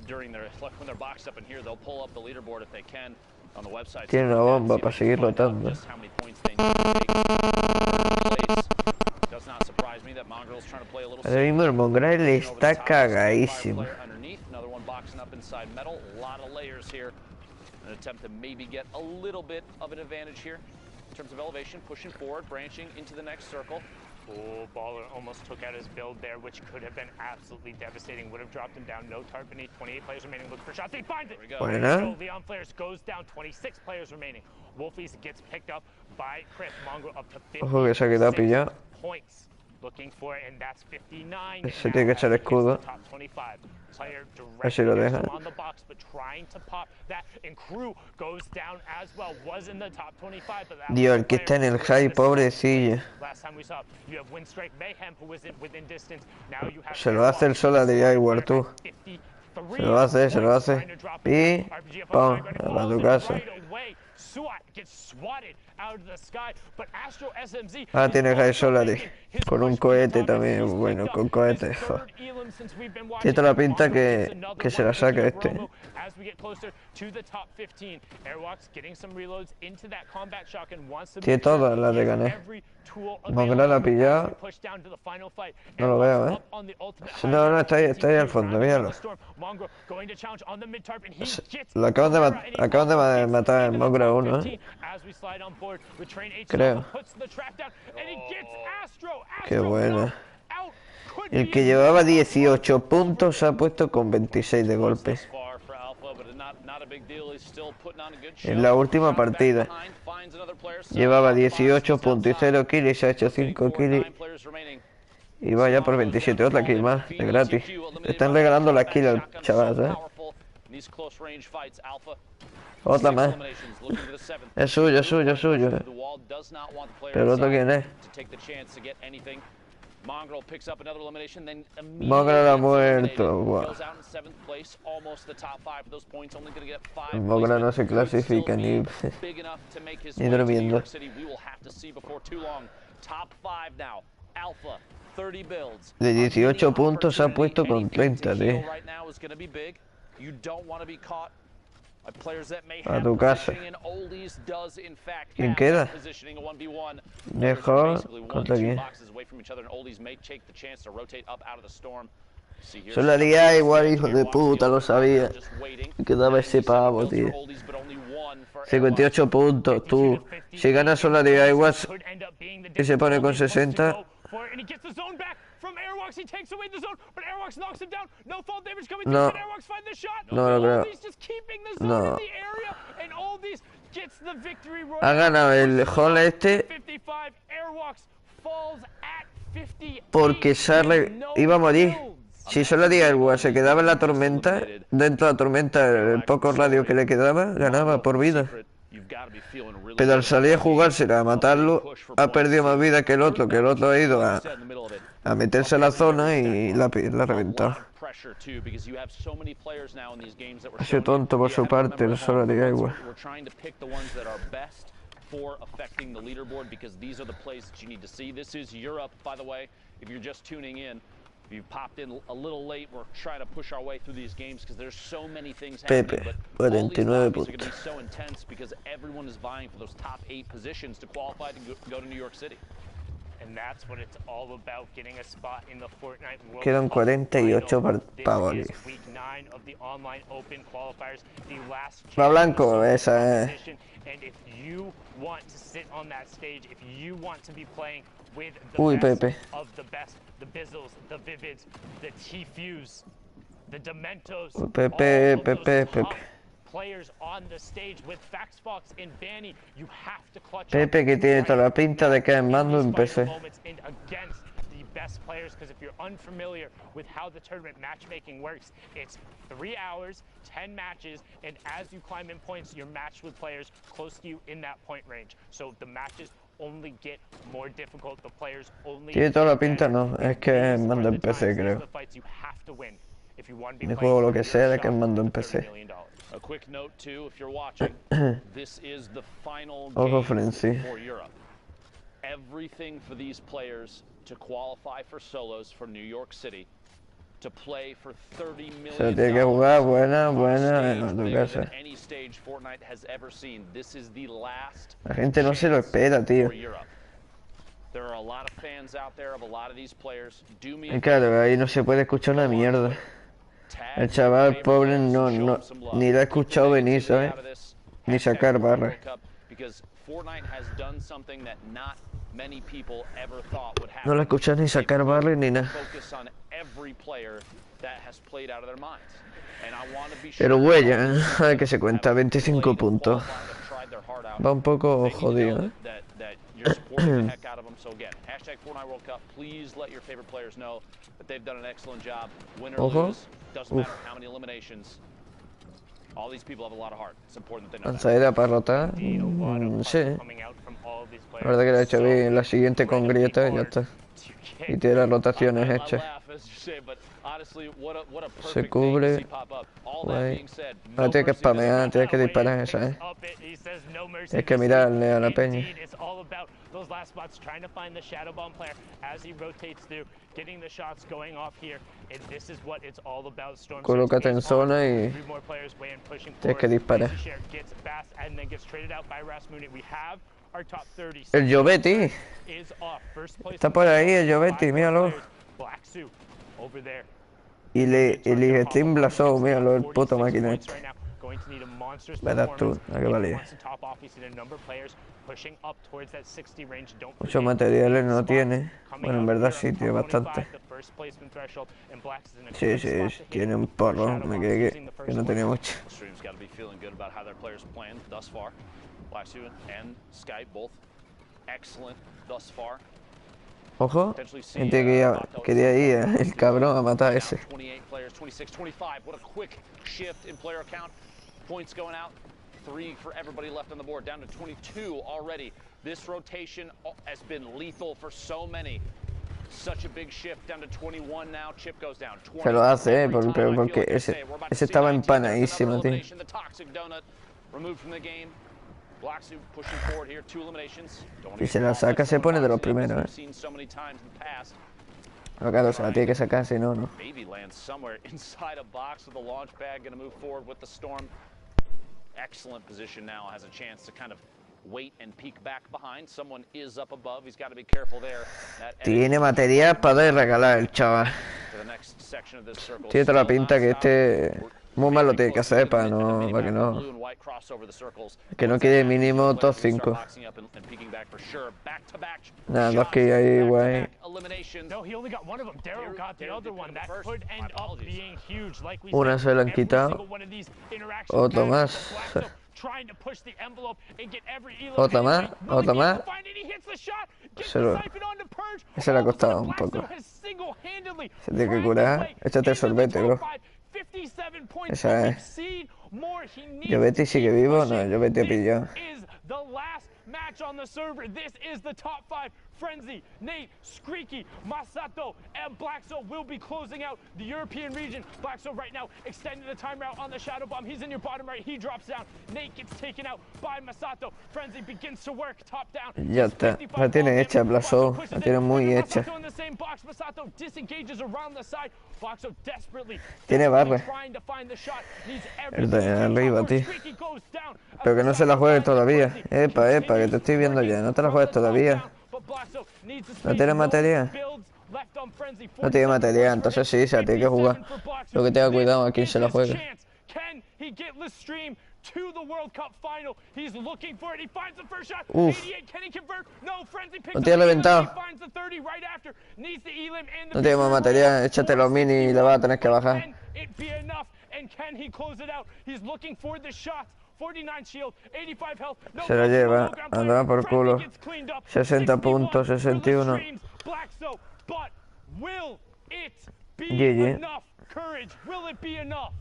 during their when they're boxed up in here. They'll pull up the leaderboard if they can on the website. Tiene una bomba para seguir rotando. Ahora mismo el Mongral está cagadísimo. Another one boxing up inside metal. A lot of layers here. An attempt to maybe get a little bit of an advantage here in terms of elevation, pushing forward, branching into the next circle. Oh, Baller almost took out his build there, which could have been absolutely devastating. Would have dropped him down. No tarp beneath. 28 players remaining. Look for shots. He finds it. Buena. Leon Flares goes down. 26 players remaining. Wolfies gets picked up by Chris. Mongrel up to 56 Ojo que se ha quedado pillado. points. Looking for it, and that's 59. Se tiene que echar escudo. Top 25. Player Así lo deja. on the box, but trying to pop that, and Crew goes down as well. Was in the top 25, but that Dios, el que está en el high, pobrecillo. Last time we saw, you have Windstrike Mayhem, who was within distance. Now you have Se lo hace el sol a Dios igual tú. Se lo hace, se lo hace. Y pum, a tu casa. Ah, tiene High Solari. Con un cohete también, bueno, con cohete. Tiene toda la pinta que se la saca este. Tiene todas las de gané. Mongral la ha pillado. No lo veo, ¿eh? No, no, está ahí al fondo, míralo. Lo acaban de matar el Mongral 1, ¿eh? Creo. Qué buena. El que llevaba 18 puntos se ha puesto con 26 de golpe. En la última partida llevaba 18 puntos y 0 kills y se ha hecho 5 kills. Y vaya por 27, otra kill más, de gratis. Le están regalando la kill al chaval, ¿sabes? Otra más. Es suyo, es suyo, es suyo. Pero el otro quién es. Mongrel ha muerto. Wow. Mongrel no se clasifica ni durmiendo. De 18 puntos se ha puesto con 30, tío. A tu casa. ¿Quién queda? Mejor contra quién. Son la liga igual, hijo de puta, lo sabía. Quedaba ese pavo, tío. 58 puntos, tú. Si ganas son la liga igual y se pone con 60. No. No lo creo. No. Ha ganado el hall este porque iba a morir. Si solo diga el se quedaba en la tormenta, dentro de la tormenta, el poco radio que le quedaba, ganaba por vida. Pero al salir a jugársela, a matarlo, ha perdido más vida que el otro ha ido a meterse a la zona y la ha reventado. Ha sido tonto por su parte, el solo diga igual. For affecting the leaderboard, because these are the plays that you need to see. This is Europe, by the way. If you're just tuning in, if you popped in a little late, we're trying to push our way through these games because there's so many things happening. But all these lobbies are going to be so intense because everyone is vying for those top 8 positions to qualify to go to New York City. And that's what it's all about, getting a spot in the Fortnite World Quedan 48 pavos. Week 9 of the online open qualifiers, the last Va blanco, esa And if you want to sit on that stage, if you want to be playing with the best Pepe. of the best, the Bizzles, the Vivids, the T-Fuse, the Dementos, Pepe. Players on the stage with Faxbox and Vanny, you have to clutch Pepe, que tiene toda la pinta de que es mando en PC. Best players, because if you're unfamiliar with how the tournament matchmaking works, it's 3 hours, 10 matches, and as you climb in points, you're matched with players close to you in that point range. So the matches only get more difficult. The players only. Tiene toda la pinta, no, es que es mando en PC, creo. De juego lo que sea, de que es mando en PC. A quick note too, if you're watching, this is the final Ojo, game Frenzy. for Europe. Everything for these players to qualify for solos for New York City, to play for $30 million. Se tiene que jugar buena en tu casa. Any stage Fortnite has ever seen. This is the last. La gente no se lo espera, tío. There are a lot of fans out there of a lot of these players. Y claro, ahí no se puede escuchar una mierda. El chaval pobre ni lo ha escuchado venir, ¿sabes? Ni sacar barra. No lo escuchas ni sacar barra ni nada. Pero huella, a ver qué se cuenta, 25 puntos. Va un poco jodido, ¿eh? Ojo. Lanzadera para rotar. Sí. La verdad que lo ha hecho bien. La siguiente con grieta y ya está. Y tiene las rotaciones hechas. Se cubre. Guay. Ahora tiene que spamear, tiene que disparar esa, ¿eh? Hay que mirarle a la peña. Those last spots, trying to find the shadow bomb player as he rotates through, getting the shots going off here, and this is what it's all about. Storm colócate en zona y tienes que disparar. El Jovetti está por ahí, el Jovetti, míralo. Y el Steam Blasou, míralo, el puto máquina este. going to need a monstrous Verás tú, performance ¿a qué if he valía? wants to top off. He's seen a number of players pushing up towards that 60 range. Don't Muchos forget, materiales no spot tiene. coming Bueno, en up verdad here sí, on tiene top 25, bastante. the first placement threshold, and Blacks is in a Sí, good sí, spot to hit tiene un for porro. shadow Me box quedé using the que first no one. tenía mucho. The stream's got to be feeling good about how their players playing thus far. Blacksu and Skype both excellent thus far. Ojo, Potentially see, gente que Vato at quería some ir point. el cabrón a matar a Now ese. 28 players, 26, 25. What a quick shift in player count. Points going out. 3 for everybody left on the board, down to 22 already. This rotation has been lethal for so many. Such a big shift, down to 21 now. Chip goes down. 20 Se lo hace, every pero time, I feel porque like I ese say it. We're about to see estaba 19. There's another empanadísimo, tío. elimination. The toxic donut removed from the game. Blacksu pushing forward here, 2 eliminations. Don't wanna Si get se la involved. saca, That's se one pone de los box in, as primeros, we've seen so many times in the past. Pero claro, se la tiene que sacar, si no, no. Maybe lands somewhere inside a box with a launch pad. Going to move forward with the storm. Excellent position now. Has a chance to kind of wait and peek back behind. Someone is up above. He's got to be careful there. That Tiene material para regalar el chaval. to the next section of this circle. Tiene toda la Still pinta not que stopped. este muy mal lo tiene que hacer para no, para que no. Blue and white crossover the circles. Que no Once quede that happens, mínimo the top players will 5. start boxing up and peeking back for sure. Back-to-back Nada, dos shots, que hay, guay. back-to-back eliminations. No, he only got one of them. Darrow got the Darrow other did one. pick up That the first. could My end up apologies. being huge. Like we Una said, se la han every quitado. single one of these interactions Otro matters. más. Blackstone trying to push the envelope and get every elo. Otra and más, will otra he be able más. to find it? He hits the shot, gets Se the lo- siphon onto Purge. ese le ha All of a sudden, costado un poco. Blackstone has single-handedly Se tiene que dragged curar. his way Échate el into the sorbete, top bro. 5. 57 points. Esa As es. we've seen more, he needs Yo Betty to sigue keep vivo, no, pushing. yo Betty he This pillado. is the last match on the server. This is the top 5. Frenzy, Nate, Screaky, Masato, and Blackstone will be closing out the European region. Blackstone right now extending the timeout on the Shadow Bomb. He's in your bottom right. He drops down. Nate gets taken out by Masato. Frenzy begins to work top down. Ya está. La tiene hecha, Blasó. La tiene muy hecha. Masato in the same box. Masato disengages around the side. Blackstone desperately Tiene barra. trying to find the shot. Needs El de everything. arriba, tío. Screaky goes down. Pero que no se la juegue todavía. Epa, que te estoy viendo ya. No te la juegues todavía. No tiene material. No tiene material, entonces sí, se la tiene que jugar. Lo que tenga cuidado a quien se la juegue. Can he get the stream to the World Cup final? He's looking for it. He finds the first shot. Uf. 88. Can he convert? No, Frenzy picks No up tiene the elim. reventado. He finds the 30 right after. Needs the elim and the No tiene más material. Échate los mini y le vas a tener que bajar. Can it be enough? And can he close it out? He's looking for the shot. 49 shield, 85 health. No, Se la lleva. Anda por Frenzy culo. gets cleaned up. 60 puntos, 61. Blackstone, but will it be GG. enough courage? Will it be enough?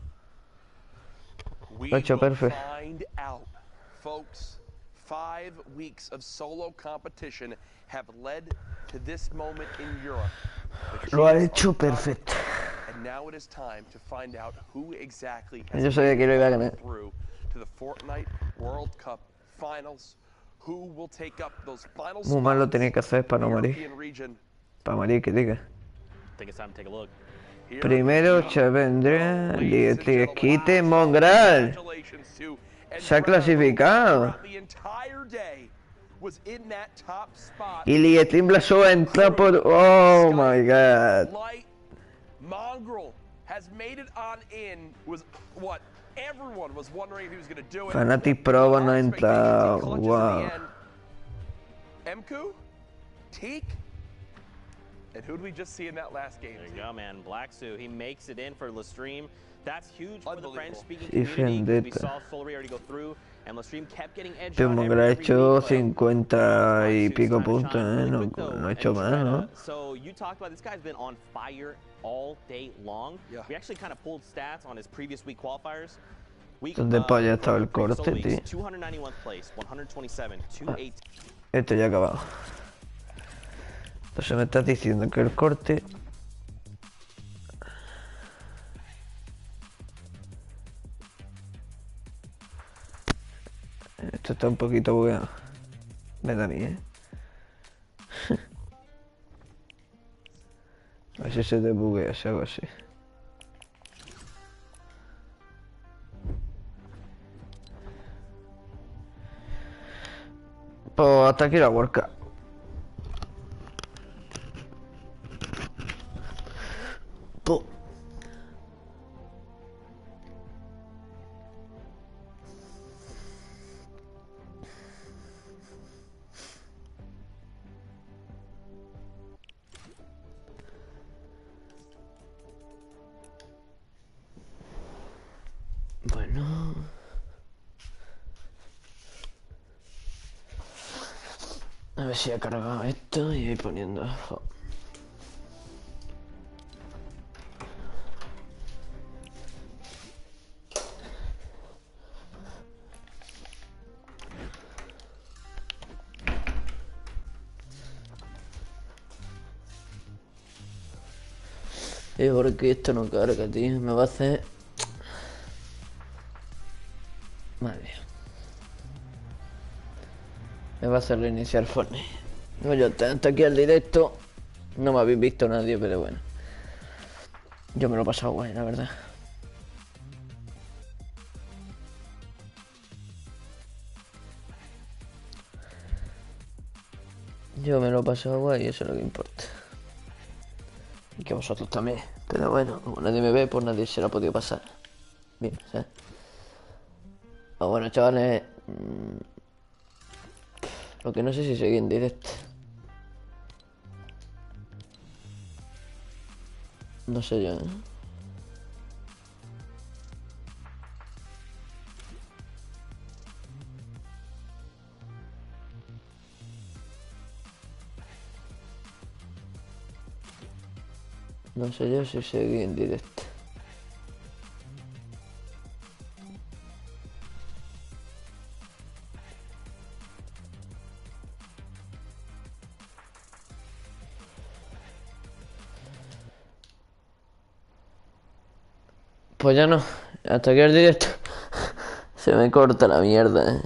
We Lo ha hecho will perfect. find out, folks. 5 weeks of solo competition have led to this moment in Europe. The Lo ha champs hecho are done, perfecto. And now it is time to find out who exactly has Yo sabía que lo iba a made ganar. it through to the Fortnite World Cup Finals. Who will take up those final Muy mal lo spots tenía que hacer para no in the morir. European region. Para morir, que diga. I think it's time to take a look. Here Primero we se vendrá go, ladies and gentlemen. Quite Mongral. Congratulations to Se ha Espero, clasificado. throughout the entire day was in that top spot. Y Lietin Blasó entra por... Oh my god. Light Mongrel has made it on in. Was what everyone was wondering if he was going to do it. Fanatic Probo no ha Our entrado. expectations, he clutches Wow. in the end. Mku, Teak, and who did we just see in that last game? There you go, man. Blacksu, he makes it in for Lestream. That's huge for the Unbelievable. French-speaking Y community. 'Cause We Vendetta. saw Solary already go through, and Lestream kept getting edged Pero on Mongral ha every hecho replay. 50 y pico Blacksu's trying to puntos, shine really No, quick, though, no ha and hecho he's más, trying ¿no? to- So you talked about this guy's been on fire all day long. Yeah. We actually kind of pulled stats on his previous week qualifiers. Week, ¿Dónde polla estaba el for corte, solo weeks, tío? 291th place, 127, 218. Esto ya ha acabado. Entonces me estás diciendo que el corte... Esto está un poquito bugueado. Me da a mí, ¿eh? A ver si se desbuguea, si hago así. Pues hasta aquí la World Cup. Pues A ver si ha cargado esto y voy poniendo. ¿Y por qué esto no carga, tío? Me va a hacer... Madre mía. Me va a hacer reiniciar Fortnite. No, yo hasta aquí al directo. No me habéis visto nadie, pero bueno. Yo me lo he pasado guay, la verdad. Yo me lo he pasado guay y eso es lo que importa. Y que vosotros también. Pero bueno, como nadie me ve, pues nadie se lo ha podido pasar. Bien, ¿sabes? Pues bueno, chavales. Lo que no sé si seguí en directo. No sé yo, ¿eh? No sé yo si seguí en directo. Pues ya no. Hasta aquí el directo. Se me corta la mierda,